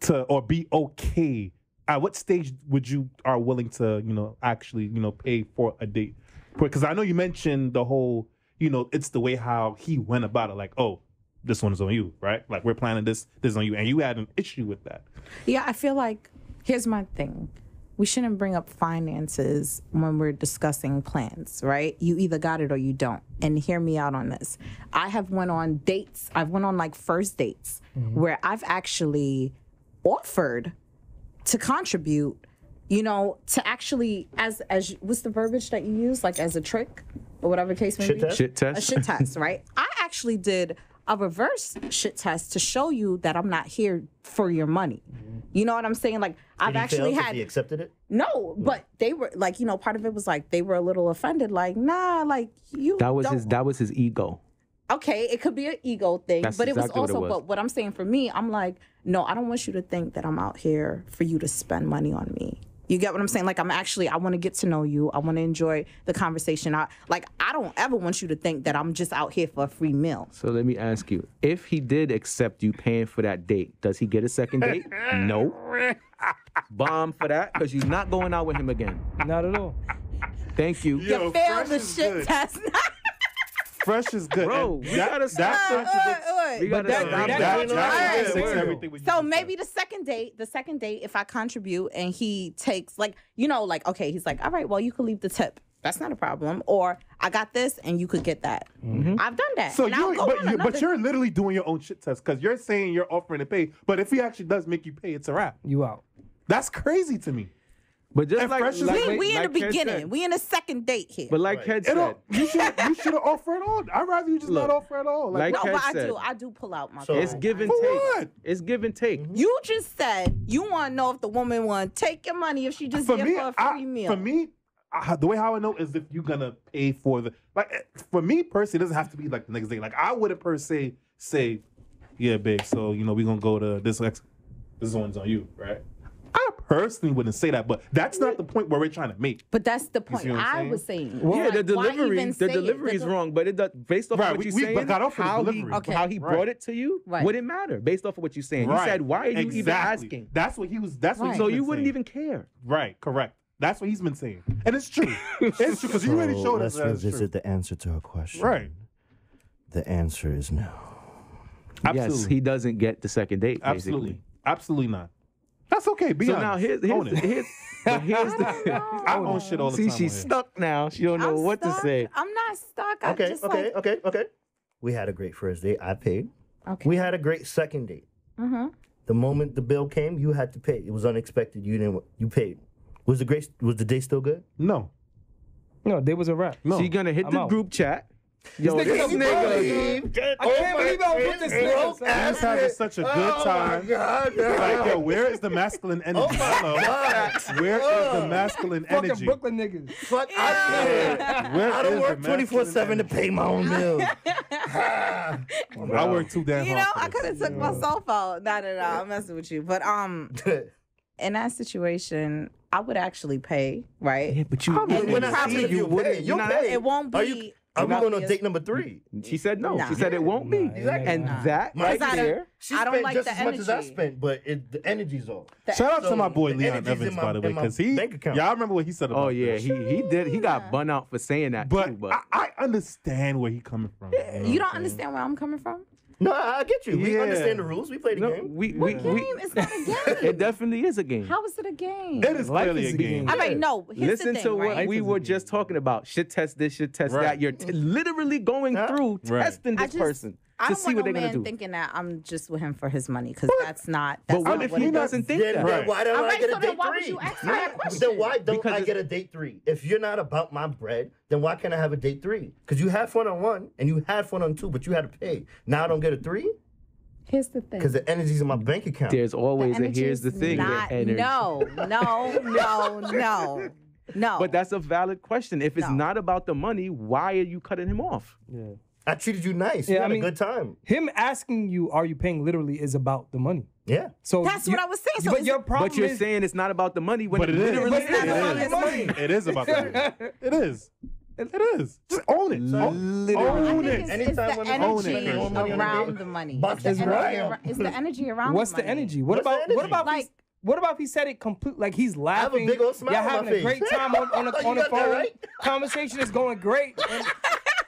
to or be okay? At what stage would you are willing to, actually, pay for a date? Because I know you mentioned the whole, it's the way how he went about it. Like, oh, this one is on you, right? Like, we're planning this is on you, and you had an issue with that. Yeah, I feel like, here's my thing. We shouldn't bring up finances when we're discussing plans, right? You either got it or you don't. And hear me out on this. I have went on dates. I've went on like first dates where I've actually offered to contribute, to actually, as what's the verbiage that you use? Like as a trick? or whatever case may Shit be. test? Shit test. A shit test, right? I actually did a reverse shit test to show you that I'm not here for your money. You know what I'm saying? Like, I've actually had. He accepted it? No, but they were like, you know, part of it was like they were a little offended. Like, nah, like you. That was don't- his ego. Okay, it could be an ego thing, That's but it was exactly what it also. was. But what I'm saying for me, I'm like, no, I don't want you to think that I'm out here for you to spend money on me. You get what I'm saying? Like, I want to get to know you. I want to enjoy the conversation. I don't ever want you to think that I'm just out here for a free meal. So let me ask you, if he did accept you paying for that date, does he get a second date? No. Bomb for that, because you're not going out with him again. Not at all. Thank you. Yo, You failed Phresh the is shit good. test. Phresh is good. Bro, And we gotta stop. contradicts. We gotta that- stop that that. contradicts fix word. everything. what you So just maybe said. the second date, if I contribute and he takes like, you know, like, okay, he's like, all right, well, you could leave the tip. That's not a problem. Or I got this and you could get that. I've done that. So and I'll you're, go on another- but you're literally doing your own shit test because you're saying you're offering to pay, but if he actually does make you pay, it's a wrap. You out. That's crazy to me. But just And like, Phresh is like we in the like Ken beginning. said. We in the second date here. But like Ken said, You should have offered at all. I'd rather you just Look, not offer at all. like no, Ken but said, I do pull out my So- card. it's give and For take. what? It's give and take. You just said you want to know if the woman want to take your money if she just for here me, for a free meal. for me, the way how I know is if you're gonna pay for the for me personally, it doesn't have to be like the next day. Like I wouldn't per se say, yeah, babe. So you know we're gonna go to this one's on you, right? I personally wouldn't say that, but that's not the point where we're trying to make. But that's the point see what I'm I saying? was saying. Yeah, Like, the why delivery, even the say it? delivery is wrong, but it does, based off Right, of what we- you're we saying, got off of the how he, delivery. Okay. how he Right. brought it to you Right. wouldn't matter based off of what you're saying. You said, why are you even Exactly. asking? That's what he was. That's what Right. he's So been you wouldn't saying. even care. Right, correct. That's what he's been saying, and it's true. It's true because you already showed us Let's that it's true. revisit the answer to her question. Right. The answer is no. Yes, Absolutely. he doesn't get the second date, basically. Absolutely. Absolutely not. That's okay. Be So honest. now Own it. here's the I own shit all the see, time. she's on here. stuck now. She don't know I'm what to stuck. say. I'm not stuck. I Okay, just okay, like, okay. We had a great first date. I paid. okay. We had a great second date. Mm-hmm. The moment the bill came, you had to pay. It was unexpected. You paid. Was the day still good? No. No, there was a wrap. No. She gonna hit I'm the out. group chat. Yo, nigga this don't nigga. I can't believe I put this nigga. son. He's having such a good time. God, Like, yo, where is the masculine energy? Hello. Where is the masculine Fucking energy? Brooklyn niggas. Fuck out here. Where I is don't the work masculine 24/7 to energy? pay my own bills. I work too damn You hard. know, for I this. could have took myself out. Not at all. I'm messing with you. But in that situation, I would actually pay, right? Yeah, but you. When I probably- see you wouldn't- pay, you're you'll not- pay. It won't be. Are we going on obvious. date number 3? She said no. Nah. She said it won't be. Exactly. And Nah. that right Because there. She I don't spent like just the as much as I energy. spent, but the energy's off. Shout out to So, my boy the Leon energy's Evans, in my- by the way, in my because he. bank account. Y'all remember what he said about Oh yeah, this. he did. He got bun out for saying that But too. But I understand where he coming from. You don't understand where I'm coming from? No, I get you. We Yeah. understand the rules. We play the no, game. we Game? It's not a game. it definitely is a game. How is it a game? It is Life clearly is a a game. game. All right, no. Here's Listen the thing, to what right? we Life is were a just talking about. Shit test this, shit test Right. that. You're literally going through Right. testing I this just- person I to don't see want what no they're gonna man do. thinking that I'm just with him for his money because that's not. But That's what not if what he it is. doesn't think Then, that? Right. why don't All I right, get so a then date why would 3? you ask me that question? Then why don't Because I it's- get a date 3? If you're not about my bread, then why can't I have a date 3? Because you had fun on 1 and you had fun on 2, but you had to pay. Now I don't get a 3 Here's the thing. because the energy's in my bank account. There's always a energy here's the is thing not- with energy. No. But that's a valid question. If it's No. not about the money, why are you cutting him off? Yeah. I treated you nice. You Yeah, I had mean- a good time. Him asking you, "Are you paying?" literally is about the money. Yeah. So That's what I was saying. So but is your it- problem But you're is, saying it's not about the money when But it it is. literally But it's not is. about It the money. It is about that. It is. It is. Just own it. Literally. Own It's, it. it's Anytime the women own it, energy Chris. around the money. Box It's the is energy right. ar- it's the energy around What's the the money. energy? What What's the about what energy? about Like- what about if he said it complete like he's have a laughing? big old smile You're on my having a face. great time on the You on the got that phone. right? Conversation is going great. And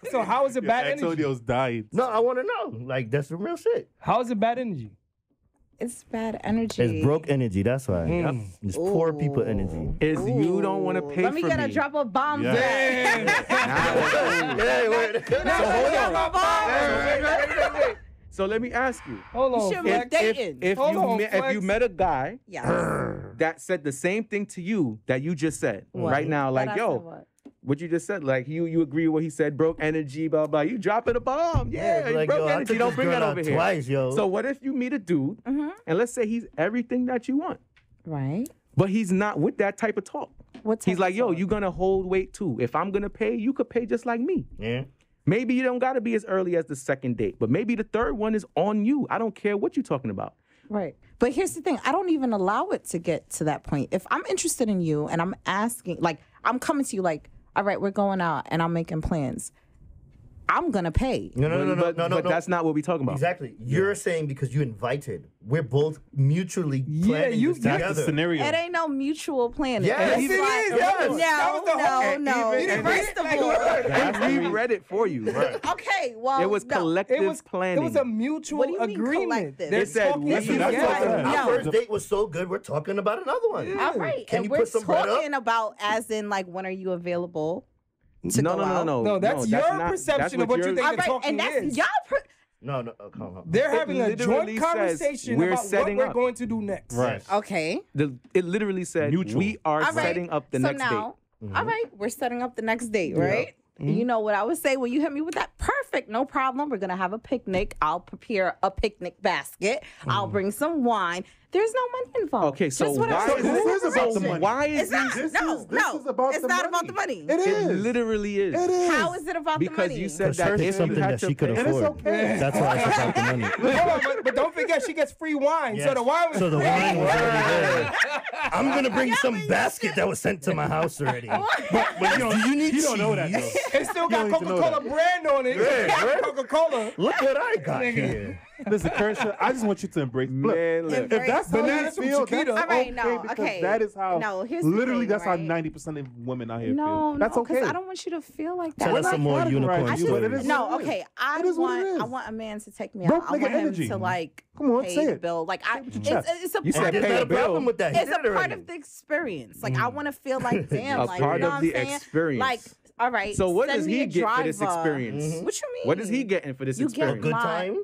so how is it bad energy? Antonio's dying. No, I want to know. Like, that's the real shit. How is it bad energy? It's bad energy. It's broke energy. That's why. Mm. It's poor people energy. Is you don't want to pay Let me for get me. a drop of bombs. Yeah. back. Hey, wait. So hold on. Drop of bombs. Wait. So let me ask you. Hold on. You should Flex. be dating. If Hold you on, if Flex. you met a guy Yes. that said the same thing to you that you just said What? right now, But like, I yo, said what? what you just said. Like you agree with what he said. Broke energy, blah blah. You dropping a bomb. Yeah, like, broke yo, energy. Don't bring that over here. Twice, yo. So what if you meet a dude, and let's say he's everything that you want, Right. but he's not with that type of talk. What type He's like, of yo, talk? you gonna hold weight too. If I'm gonna pay, you could pay just like me. Yeah. Maybe you don't gotta be as early as the second date, but maybe the third one is on you. I don't care what you're talking about. Right. But here's the thing. I don't even allow it to get to that point. If I'm interested in you and I'm asking, like, I'm coming to you like, all right, we're going out and I'm making plans. I'm going to pay. No. But that's not what we're talking about. Exactly. You're saying because you invited. We're both mutually planning you- this that's together. That's the scenario. It ain't no mutual planning. Yes, It's it like, is, yes. No, That was the whole- no. First of all, And we read it for you. okay, well, It was no. collective planning. It was a mutual What do you mean agreement. collective? They're It said talking we- That's what I'm together. talking about. No. Our first date was so good, we're talking about another one. All right, Can and you we're put some bread up? talking about as in like when are you available to No, go no, no, out? no. No, that's your not- perception that's of what you you're- think All the right, talking and that's is. y'all. No, come on. They're having a literally joint says conversation we're about what setting we're up. going to do next. Right. Okay. It literally said Mutual. we are All right. setting up the so next now, date. all right, we're setting up the next date, right? You know what I would say when you hit me with that? Perfect, no problem. We're gonna have a picnic. I'll prepare a picnic basket. I'll bring some wine. There's no money involved. Okay, so Just whatever why the is this conversation. about the money? Why is It's not. this? No, it's not about the money. It It is. literally is. It is. How is it about the Because money? you said Because that hers if is you something had that to she could pay- And it's afford. okay. That's why it's about the money. Hold on, but don't forget she gets free wine. So Yes. the wine was So the free. wine was already there. I'm gonna bring some basket that was sent to my house already. But do you need don't know that, cheese? It still got don't need to know Coca-Cola brand on it. Yeah, Coca-Cola. Look what I got here. Listen, Kershaw, I just want you to embrace. Look, Man, look. If that's how you Bananas from feel, Chiquita. that's All right, okay, no, because okay. that is how. No, here's the literally, thing, that's how right? 90% of women out here No, feel. no, That's because okay. I don't want you to feel like that. Tell us some more categorizing unicorn you, I just, but it is no, what it is. okay. I It is what it is. want a man to take me Broke out. I nigga want him energy. to like Come on, pay say the it. bill. Like with your chest. it's a You part said There's pay not a a problem bill. with that. He it's a did it part already. of the experience. Like I want to feel like damn, A like part you know of what the I'm saying? experience. Like all right. So what send does me he a get for this driver. experience? What you mean? What is he getting for this You get experience? Good my- time?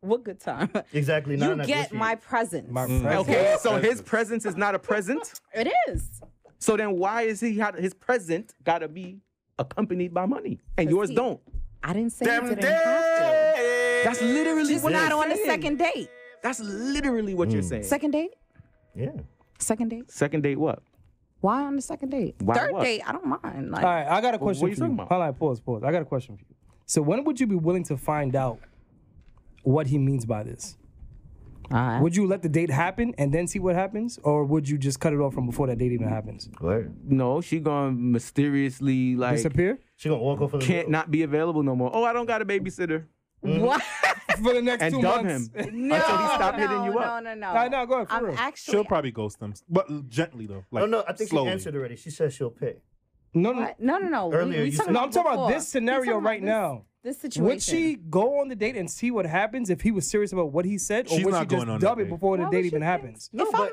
What good time? Exactly. Not You enough get whiskey. my presence. Okay, so his presence is not a present. It is. So then why is his present gotta be accompanied by money and yours see, don't? I didn't say you Them didn't have to. That's literally Just what not you're on the saying. second date. That's literally what you're saying. Second date? Yeah. Second date? Second date what? Why on the second date? Why Third what? date, I don't mind. Like, All right, I got a Well, question what are you for you. talking about? Hold on, pause. I got a question for you. So when would you be willing to find out what he means by this? Would you let the date happen and then see what happens? Or would you just cut it off from before that date even happens? Word. No, she gonna mysteriously like Disappear? She gonna walk off of the can't road. not be available no more. Oh, I don't got a babysitter. what? For the next And 2 dub months. him No, until he stopped no, hitting you up. No. No, go ahead, for I'm real. actually. She'll probably ghost them, but gently though. Like, Oh no, I think slowly. she answered already. She said she'll pay. No. What? No. Earlier We you talking said- No, I'm talking about before. this scenario We talking right about now. This situation. Would she go on the date and see what happens if he was serious about what he said? Or She's would not she just going on dub that it date. before the Why date would even she happens?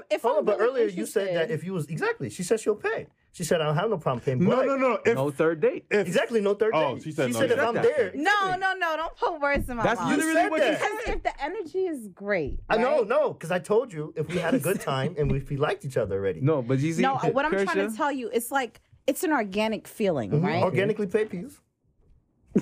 If Hold on, but really earlier you said that interested- if you was exactly, she said she'll pay. She said I don't have no problem paying. No, but- no. If, No third date. Exactly, no third Oh, date. she said no, said you if said I'm that. there. No, don't put words in my That's mouth. literally said what you that. said. Because if the energy is great, I right? know, because I told you if we had a good time and if we liked each other already. No, but you see, No, what I'm trying Kershaw, to tell you, it's like it's an organic feeling, right? Organically paid peas.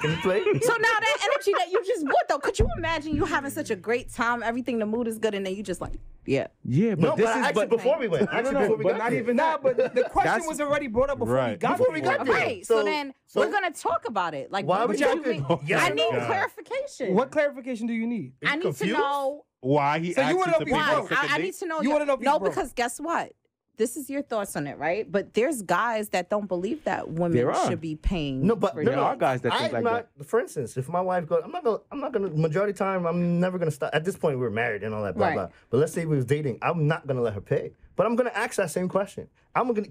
Can you play? So now that energy that you just bought, though, could you imagine you having such a great time, everything, the mood is good, and then you just like, yeah. Yeah, but No, this but is actually before we went. Actually before we but got not there. even Nah, that. but the question That's- was already brought up before we Right. got Before we there. got there. Right. So- So then so- we're gonna talk about it. Like, Why what are we would you talking? mean? Yes I or need no? clarification. What clarification do you need? Are you I need confused? to know. why he So you asked wanna you know to if he's pay Why? for broke? the second I date? need to know. You wanna know if he's No, broke. because guess what? This is your thoughts on it, right? But there's guys that don't believe that women There are. should be paying. No, but for no, There are dates. guys that think I'm like not. that. For instance, if my wife goes, I'm not gonna. Majority of the time, I'm never gonna stop. At this point, we're married and all that, blah Right. blah. But let's say we was dating, I'm not gonna let her pay. But I'm gonna ask that same question.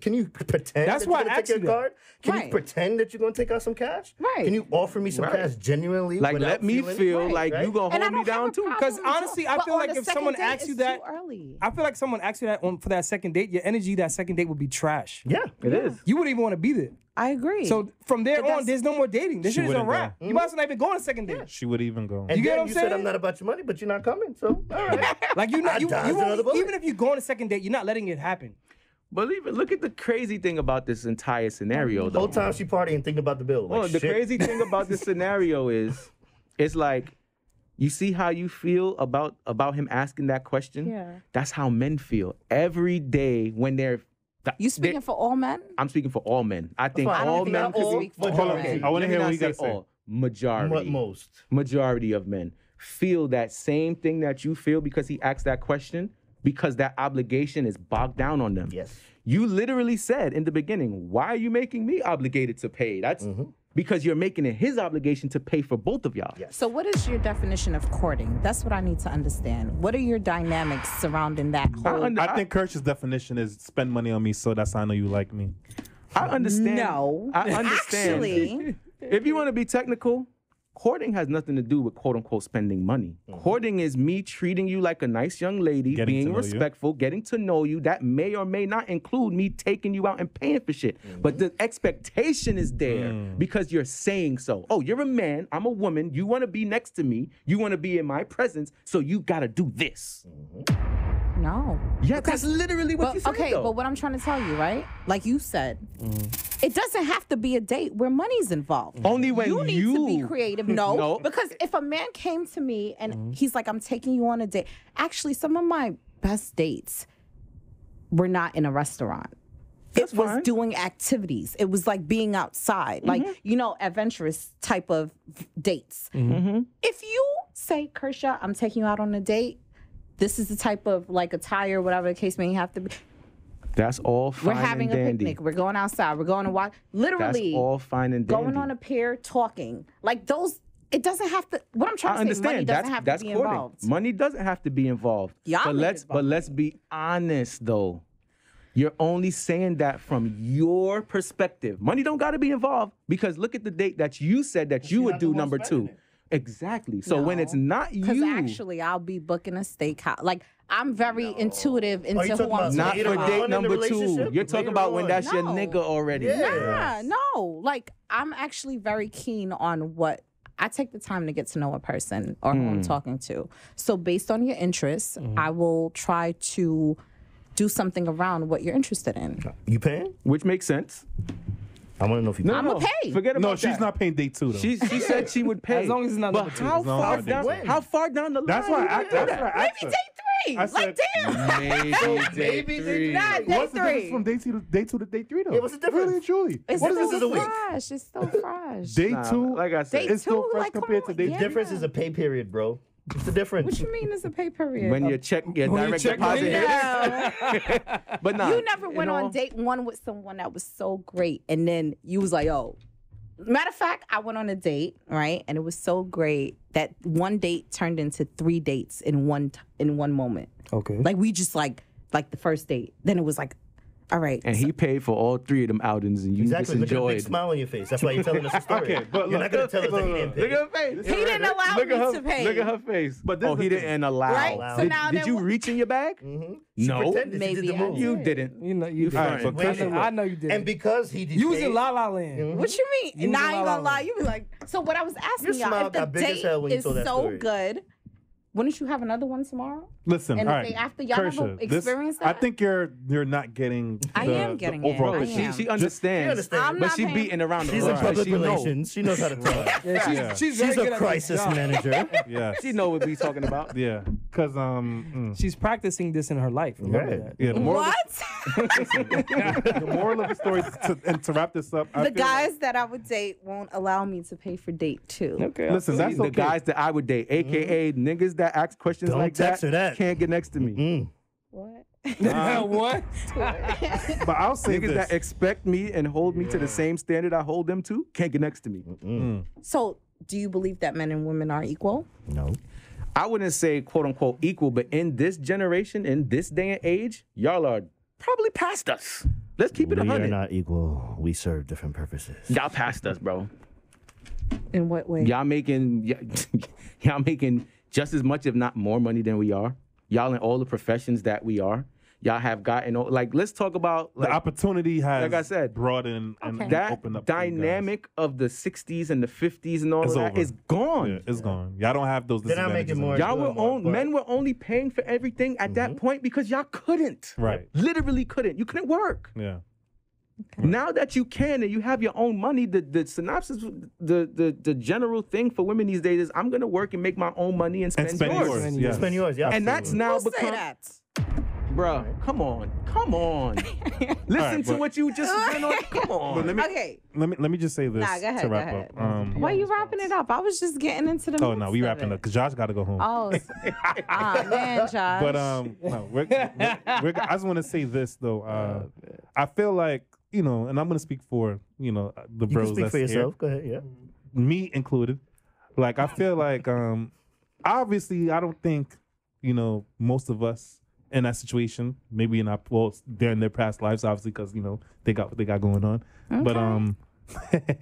Can you pretend That's that why you're I gonna asked take you your that. card? Can you Right. pretend that you're gonna take out some cash? Right. Can you offer me some Right. cash genuinely? Like, without let me feeling- feel Right, like you right? gonna And I hold me don't have down a too. problem 'Cause with you. honestly, I But feel on like the if someone second date, asks you it's that- too early. I feel like someone asks you that for that second date, your energy that second date would be trash. Yeah. It is. You wouldn't even want to be there. I agree. So from there But on, that's- there's no more dating. This She shit is a wouldn't wrap. go. You might as well not even go on a second date. She would even go. And You get then what I'm you said saying? I'm not about your money, but you're not coming. So all right. Like you I dodged another won't, bullet. even if you go on a second date, you're not letting it happen. Believe it. Look at the crazy thing about this entire scenario, The though. whole time she partying, thinking about the bill. Like, The shit. crazy thing about this scenario is, it's like, you see how you feel about him asking that question? Yeah. That's how men feel every day when they're. You speaking for all men? I'm speaking for all men. I think fine. all I don't men think I could can speak speak for for all all men. men. I wanna Let me hear what not you gotta say say. all. Majority. Most. Majority of men feel that same thing that you feel because he asked that question, because that obligation is bogged down on them. Yes. You literally said in the beginning, why are you making me obligated to pay? That's because you're making it his obligation to pay for both of y'all. Yes. So what is your definition of courting? That's what I need to understand. What are your dynamics surrounding that whole... I think Kirsch's definition is spend money on me, so that's how I know you like me. I understand. No. I understand. Actually... If you want to be technical, courting has nothing to do with quote unquote spending money. Courting is me treating you like a nice young lady, Getting to being know you. respectful, getting to know you. That may or may not include me taking you out and paying for shit. But the expectation is there because you're saying so. Oh, you're a man, I'm a woman, you want to be next to me, you want to be in my presence, so you got to do this. No. Yeah, that's literally what you said, Okay, though. but what I'm trying to tell you, right? Like you said, it doesn't have to be a date where money's involved. Only when you need to be creative. No, No. because if a man came to me and he's like, I'm taking you on a date. Actually, some of my best dates were not in a restaurant. That's It was fine. doing activities. It was like being outside, like, adventurous type of dates. If you say, Kershaw, I'm taking you out on a date, this is the type of like attire, whatever the case may have to be. That's all fine We're having and a dandy. picnic. We're going outside. We're going to walk. Literally, That's all fine and dandy. going on a pier, talking. Like those, it doesn't have to. What I'm trying I to say, money understand. doesn't have That's to be courting. involved. Money doesn't have to be involved. Y'all but make it let's be honest though. You're only saying that from your perspective. Money don't got to be involved because look at the date that you said that you would do number 2. Exactly. So when it's not Because you, actually, I'll be booking a steakhouse. Like I'm very intuitive you into talking who I'm about not talking for later about. date on in the number 2. relationship? You're talking Later about when on. that's your No. nigga already. Nah, no. Like I'm actually very keen on what I take the time to get to know a person or who I'm talking to. So based on your interests, I will try to do something around what you're interested in. You paying? Which makes sense. I want to know if you pay. I'ma pay. Forget about No, she's that. not paying date 2 though. She said she would pay. As long as it's not But number 2. how As long far as down? it's- How far down the line? That's why you I gonna do that? asked her. Maybe day 3. I Like said- damn. Maybe day Nah, day What's the difference 3. from date 2 to date 3 though? Yeah, what's the difference? Really and truly. It's What still is this a week? fresh. It's still fresh. Day Nah, 2, like I said, Date it's still two, fresh like, come compared to on, date yeah. Difference is a pay period, bro. It's the difference. What you mean is a pay period? when your direct deposit hits. Yeah. But nah, You never went all- on date 1 with someone that was so great, and then you was like, "Oh." Matter of fact, I went on a date, right, and it was so great that one date turned into 3 dates in one moment. Okay. Like we just like the first date. Then it was like, all right. And he paid for all 3 of them outings, and you Exactly. just Look at the big enjoyed. smile on your face. That's why you're telling us a story. Okay, but you're look, not going to tell us that he didn't pay. Look at her face. He didn't allow Look me at her, to pay. Look at her face. But this oh, is he the didn't allow. Right? So Did, now did then you what- reach in your bag? She No. pretended she Maybe did the I move. did. You didn't. You know you did. All right, so I know you did. And because he did You was in La La Land. What you mean? You was Now in I ain't La La gonna lie. Land. You be like, so what I was asking Your y'all, smile if the got big as date hell when you is told that so story. good, wouldn't you have another one tomorrow? Listen, And all the right. day after, y'all never Kershaw, experienced I that? think you're not getting. I am getting it. overall I picture. am. She understands. understands. I'm But not she paying- beating around the She's bush. in public She know. relations. She knows how to talk. Yeah, Yeah. she's very She's good a at crisis this job. manager. Yeah. She know what we talking about. Yeah. Because She's practicing this in her life. Remember Right. that. yeah. The moral, What? the moral of the story and to wrap this up. I The feel like- guys that I would date won't allow me to pay for date 2. Okay. Listen, that's the okay. guys that I would date, aka niggas that ask questions Don't like text her that. can't get next to me. What? What? But I'll say Niggas this. that expect me and hold me to the same standard I hold them to can't get next to me. So, do you believe that men and women are equal? No. I wouldn't say quote unquote equal, but in this generation, in this day and age, y'all are probably past us. Let's keep it We are 100. not equal. We serve different purposes. Y'all past us, bro. In what way? Y'all making y'all making just as much, if not more, money than we are. Y'all in all the professions that we are. y'all have gotten like. Let's talk about the opportunity has, like I said, broadened and that opened up. Dynamic of the 60s and the 50s and all of that is gone. Yeah, it's gone. Y'all don't have those disadvantages. Men were only paying for everything at that point because y'all couldn't. Right. Literally couldn't. You couldn't work. Yeah. Okay. Now that you can and you have your own money, the synopsis, the general thing for women these days is I'm gonna work and make my own money and spend yours. Yes. Spend yours, yeah. And that's now become. Bruh, come on. Listen to what you just went on. Come on. Let me just say this to wrap up. Why are you wrapping it up? I was just getting into the. Oh no, we wrapping up because Josh got to go home. Oh, man, Josh. But no, I just want to say this though. I feel like, you know, and I'm gonna speak for, you know, the bros. You can speak for yourself. Go ahead. Yeah. Me included. Like I feel like obviously I don't think, you know, most of us in that situation, maybe they're in their past lives, obviously, because, you know, they got what they got going on. Okay.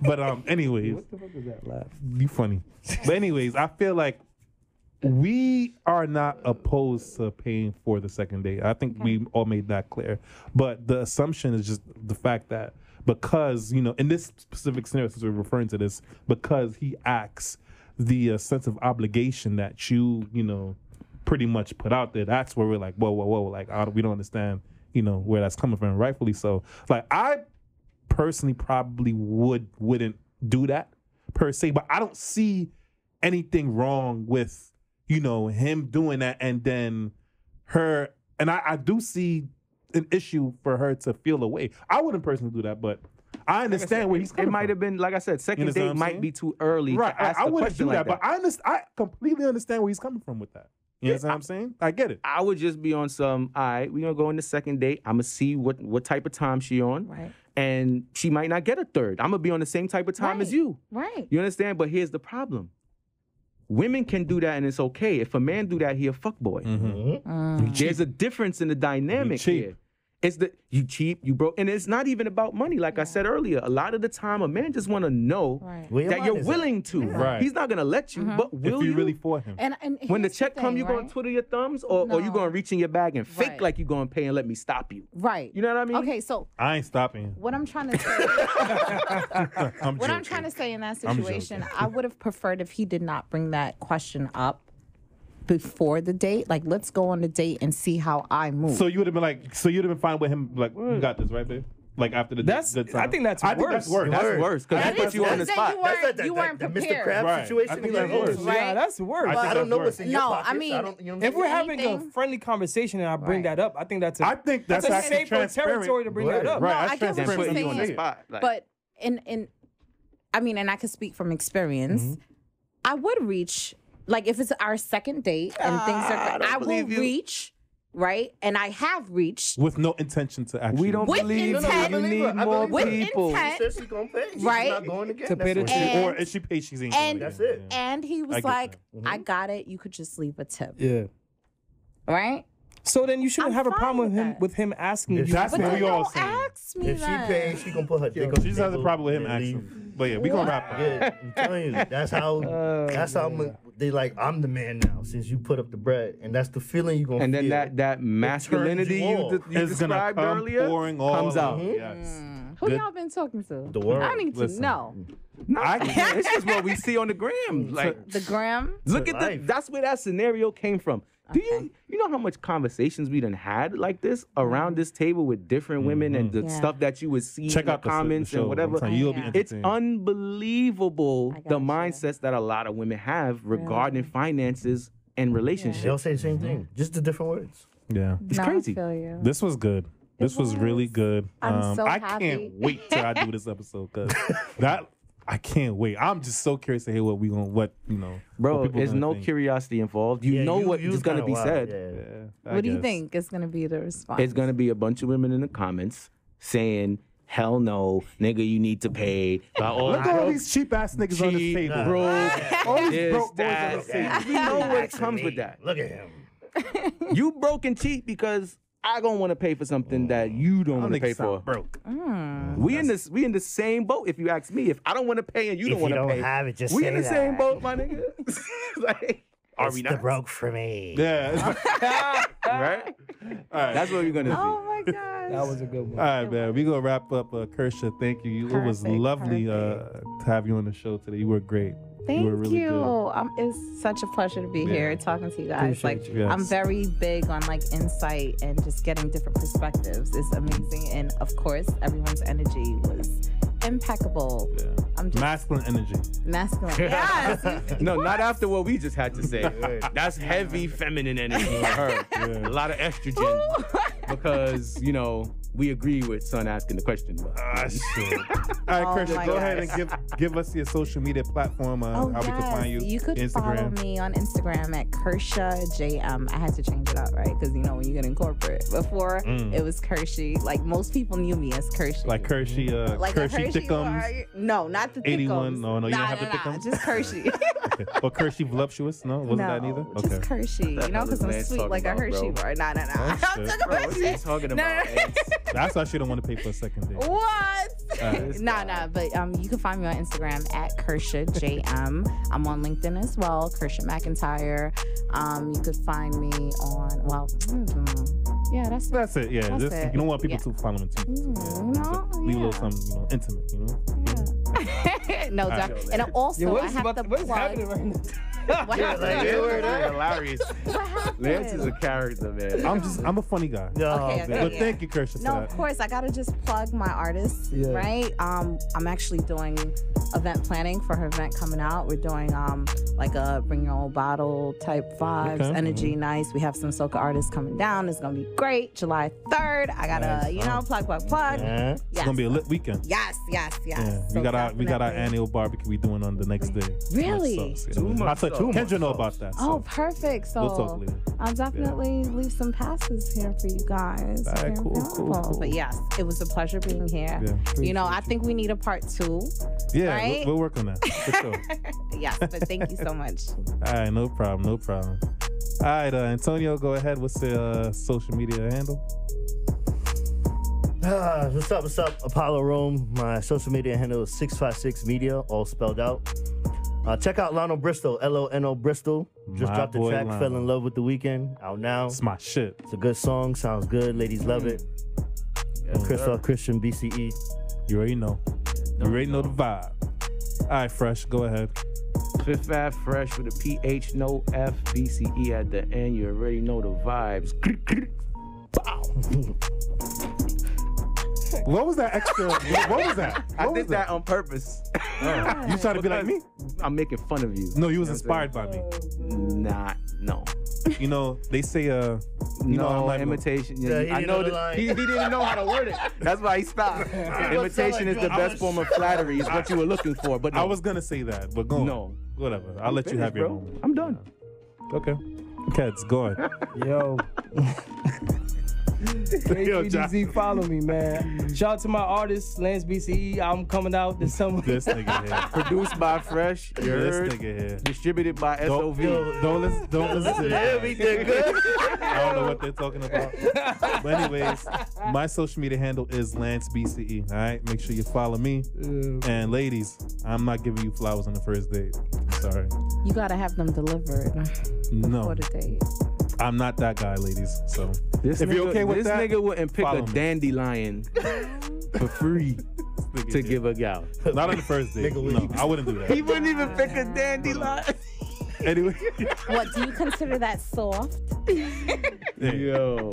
But anyways, what the fuck is that laugh? You funny. But anyways, I feel like we are not opposed to paying for the second date. I think we all made that clear. But the assumption is just the fact that because, you know, in this specific scenario, since we're referring to this, because he acts the sense of obligation that you know, pretty much put out there, that's where we're like, whoa, like we don't understand, you know, where that's coming from, rightfully so. Like I personally probably wouldn't do that per se, but I don't see anything wrong with, you know, him doing that and then her, and I do see an issue for her to feel away. I wouldn't personally do that, but I understand where he's coming from. It might have been, like I said, second date might be too early to ask I the wouldn't question do that, like that. but I completely understand where he's coming from with that. You know what I'm saying? I get it. I would just be on some, all right, we're going to go on the second date. I'm going to see what type of time she on. Right. And she might not get a third. I'm going to be on the same type of time as you. Right. You understand? But here's the problem. Women can do that and it's okay. If a man do that, he a fuckboy. Mm-hmm. There's a difference in the dynamic here. It's you cheap, you broke, and it's not even about money. Like I said earlier, a lot of the time, a man just want to know that you're willing to. Right. He's not gonna let you, but will if you really for him? And when the check come, you gonna twiddle your thumbs, or you gonna reach in your bag and fake like you gonna pay and let me stop you? Right. You know what I mean? Okay, so I ain't stopping. What I'm trying to say, I'm trying to say in that situation, I would have preferred if he did not bring that question up before the date. Like, let's go on the date and see how I move. So you would have been fine with him, like, you got this, right, babe? Like after the I think that's worse. That's worse because that puts you on the spot. You weren't prepared. Mr. Krabs situation. Yeah, that's worse. I don't know what's in your pockets. I mean, if we're having a friendly conversation and I bring that up, I think that's a safer territory to bring that up. Right, I get what you're saying. But and I can speak from experience. I would reach, like, if it's our second date and things are good, I will reach. Right, and I have reached with no intention to actually. We don't believe intent, you need more people. Intent, she said she's gonna pay. She's right? not going again. To pay the or if she pays, she's ain't going. That's it. And he was like, "I got it. You could just leave a tip." Yeah. Right. So then you shouldn't have a problem with him asking you. That's what we all say. Ask me if she pays, she gonna put her dick on. She just has a problem with him asking. But yeah, we gonna wrap up. Yeah, I'm telling you, that's how they like. I'm the man now since you put up the bread, and that's the feeling you gonna. And feel. then that masculinity you described earlier comes out. Yes. Who y'all been talking to? The world. I need to know. It's just what we see on the gram. Like the gram. Look at that's where that scenario came from. Do you know how much conversations we done had like this around this table with different women and the stuff that you would see in the comments and whatever? It's unbelievable the mindsets that a lot of women have regarding finances and relationships. They all say the same thing, just the different words. Yeah, it's crazy. This was good. This was really good. I'm so happy. I can't wait till I do this episode because I can't wait. I'm just so curious to hear Bro, there's no curiosity involved. You know what is going to be said. Yeah, what do you think is going to be the response? It's going to be a bunch of women in the comments saying, hell no, nigga, you need to pay. Look at all these cheap ass niggas on this table. All these broke boys on this table. We know what comes with that. Look at him. You broke and cheap because I don't want to pay for something that you don't want to pay for. Broke. We in the same boat. If you ask me, if I don't want to pay and you don't want to pay, have it, just we say in the that. same boat, my nigga. Like, are we not broke for me? Yeah. Right? right. That's what we're gonna do. Oh my gosh. That was a good one. All right, man. We're going to wrap up. Kersha, thank you. It was Perfect, lovely to have you on the show today. You were great. Thank you. Were really good. It's such a pleasure to be here talking to you guys. Appreciate you. Yes. I'm very big on insight and just getting different perspectives. It's amazing. And of course, everyone's energy was impeccable. Yeah. I'm just masculine energy. Masculine. Yes. No, not after what we just had to say. That's heavy feminine energy for her. Yeah. A lot of estrogen. Because, we agree with Son asking the question. Shit. All right, Kersha, go ahead and give us your social media platform, how we can find you. You could Instagram. follow me on Instagram at Kersha JM. I had to change it up, right? Because, when you get in corporate. Before, it was Kershie. Like, most people knew me as Kershie. Like Kershie, like Kershie Thickums. No, not the 81. Thickums. No, you don't have the Thickums? Just Kershie. Or Kershie Voluptuous? No, wasn't that neither? Okay. Just Kershie. Because I'm sweet like a Hershey bar. Nah. Oh, I'm shit. Bro, what are you talking about? That's why she don't want to pay for a second date. What? Right. Nah. But you can find me on Instagram at Kersha JM. I'm on LinkedIn as well, Kersha McIntyre. You could find me on that's it. Yeah, That's it. You don't want people to follow me too. Leave a little something, intimate. No, and also I have to what is plug. happening right now? What happened? Hilarious. What happened? Lance is a character, man. I'm a funny guy. Okay, But thank you, Kersha, for No, that. of course. I gotta just plug my artist, right? I'm actually doing event planning for her event coming out. We're doing like a bring your own bottle type vibes, energy, nice. We have some soca artists coming down. It's gonna be great. July 3rd. I gotta, plug. Yeah. It's gonna be a lit weekend. Yes. Yeah. So we got our annual barbecue we doing on the next day. Really? Kendra know about that. So. Oh, perfect. So we'll talk later. I'll definitely leave some passes here for you guys. All right, cool. But yes, it was a pleasure being here. Yeah, I think we need a part 2. Yeah, right? we'll work on that for sure. Yes, but thank you so much. All right, no problem. All right, Antonio, go ahead. What's the social media handle? What's up? Apollo Rome. My social media handle is 656 Media, all spelled out. Check out Lionel Bristol, Lono Bristol. Just dropped the track, Fell in Love with the Weekend, out now. It's my shit. It's a good song, sounds good. Ladies love it. Christian BCE. You already know. You already know the vibe. All right, Phresh, go ahead. Fifth Ave Phresh with a PH, no F, BCE at the end. You already know the vibes. What was that extra? What was that? I did that on purpose. You trying to be like me? I'm making fun of you. No, you was inspired by me. No. They say imitation. Yeah, I know that he didn't know how to word it. That's why he stopped. Imitation is the best form of flattery. Is what you were looking for. But no. I was gonna say that, but go on. No. Whatever. I'll let you have your moment. I'm done. Okay. Kids, go ahead. Yo. KGDZ, follow me, man. Shout out to my artist, Lance BCE. I'm coming out this summer. This nigga here. Produced by Phresh. You heard? This nigga here. Distributed by SOV. Don't listen to that. We did good. I don't know what they're talking about. But anyways, my social media handle is Lance BCE. All right, make sure you follow me. And ladies, I'm not giving you flowers on the first date. Sorry. You gotta have them delivered before the date. I'm not that guy, ladies. So if you're okay with that, this nigga wouldn't pick a dandelion for free to give a gal. Not on the first date. No, I wouldn't do that. He wouldn't even pick a dandelion. Anyway. What, do you consider that soft? Yo.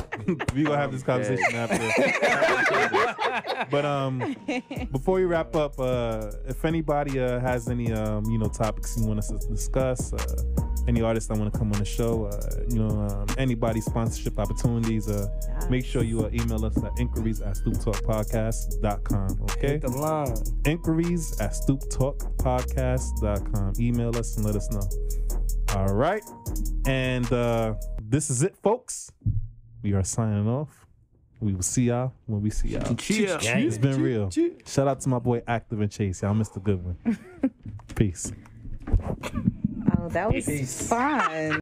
We gonna have this conversation after. But before we wrap up, if anybody has any topics you want us to discuss, any artists that want to come on the show, anybody sponsorship opportunities, make sure you email us at inquiries@stooptalkpodcast.com. Okay? Hit the line. Inquiries@stooptalkpodcast.com. Email us and let us know. All right. And this is it, folks. We are signing off. We will see y'all when we see y'all. Cheers. It's been real. Shout out to my boy Active and Chase. Y'all missed a good one. Peace. Oh, that was fun.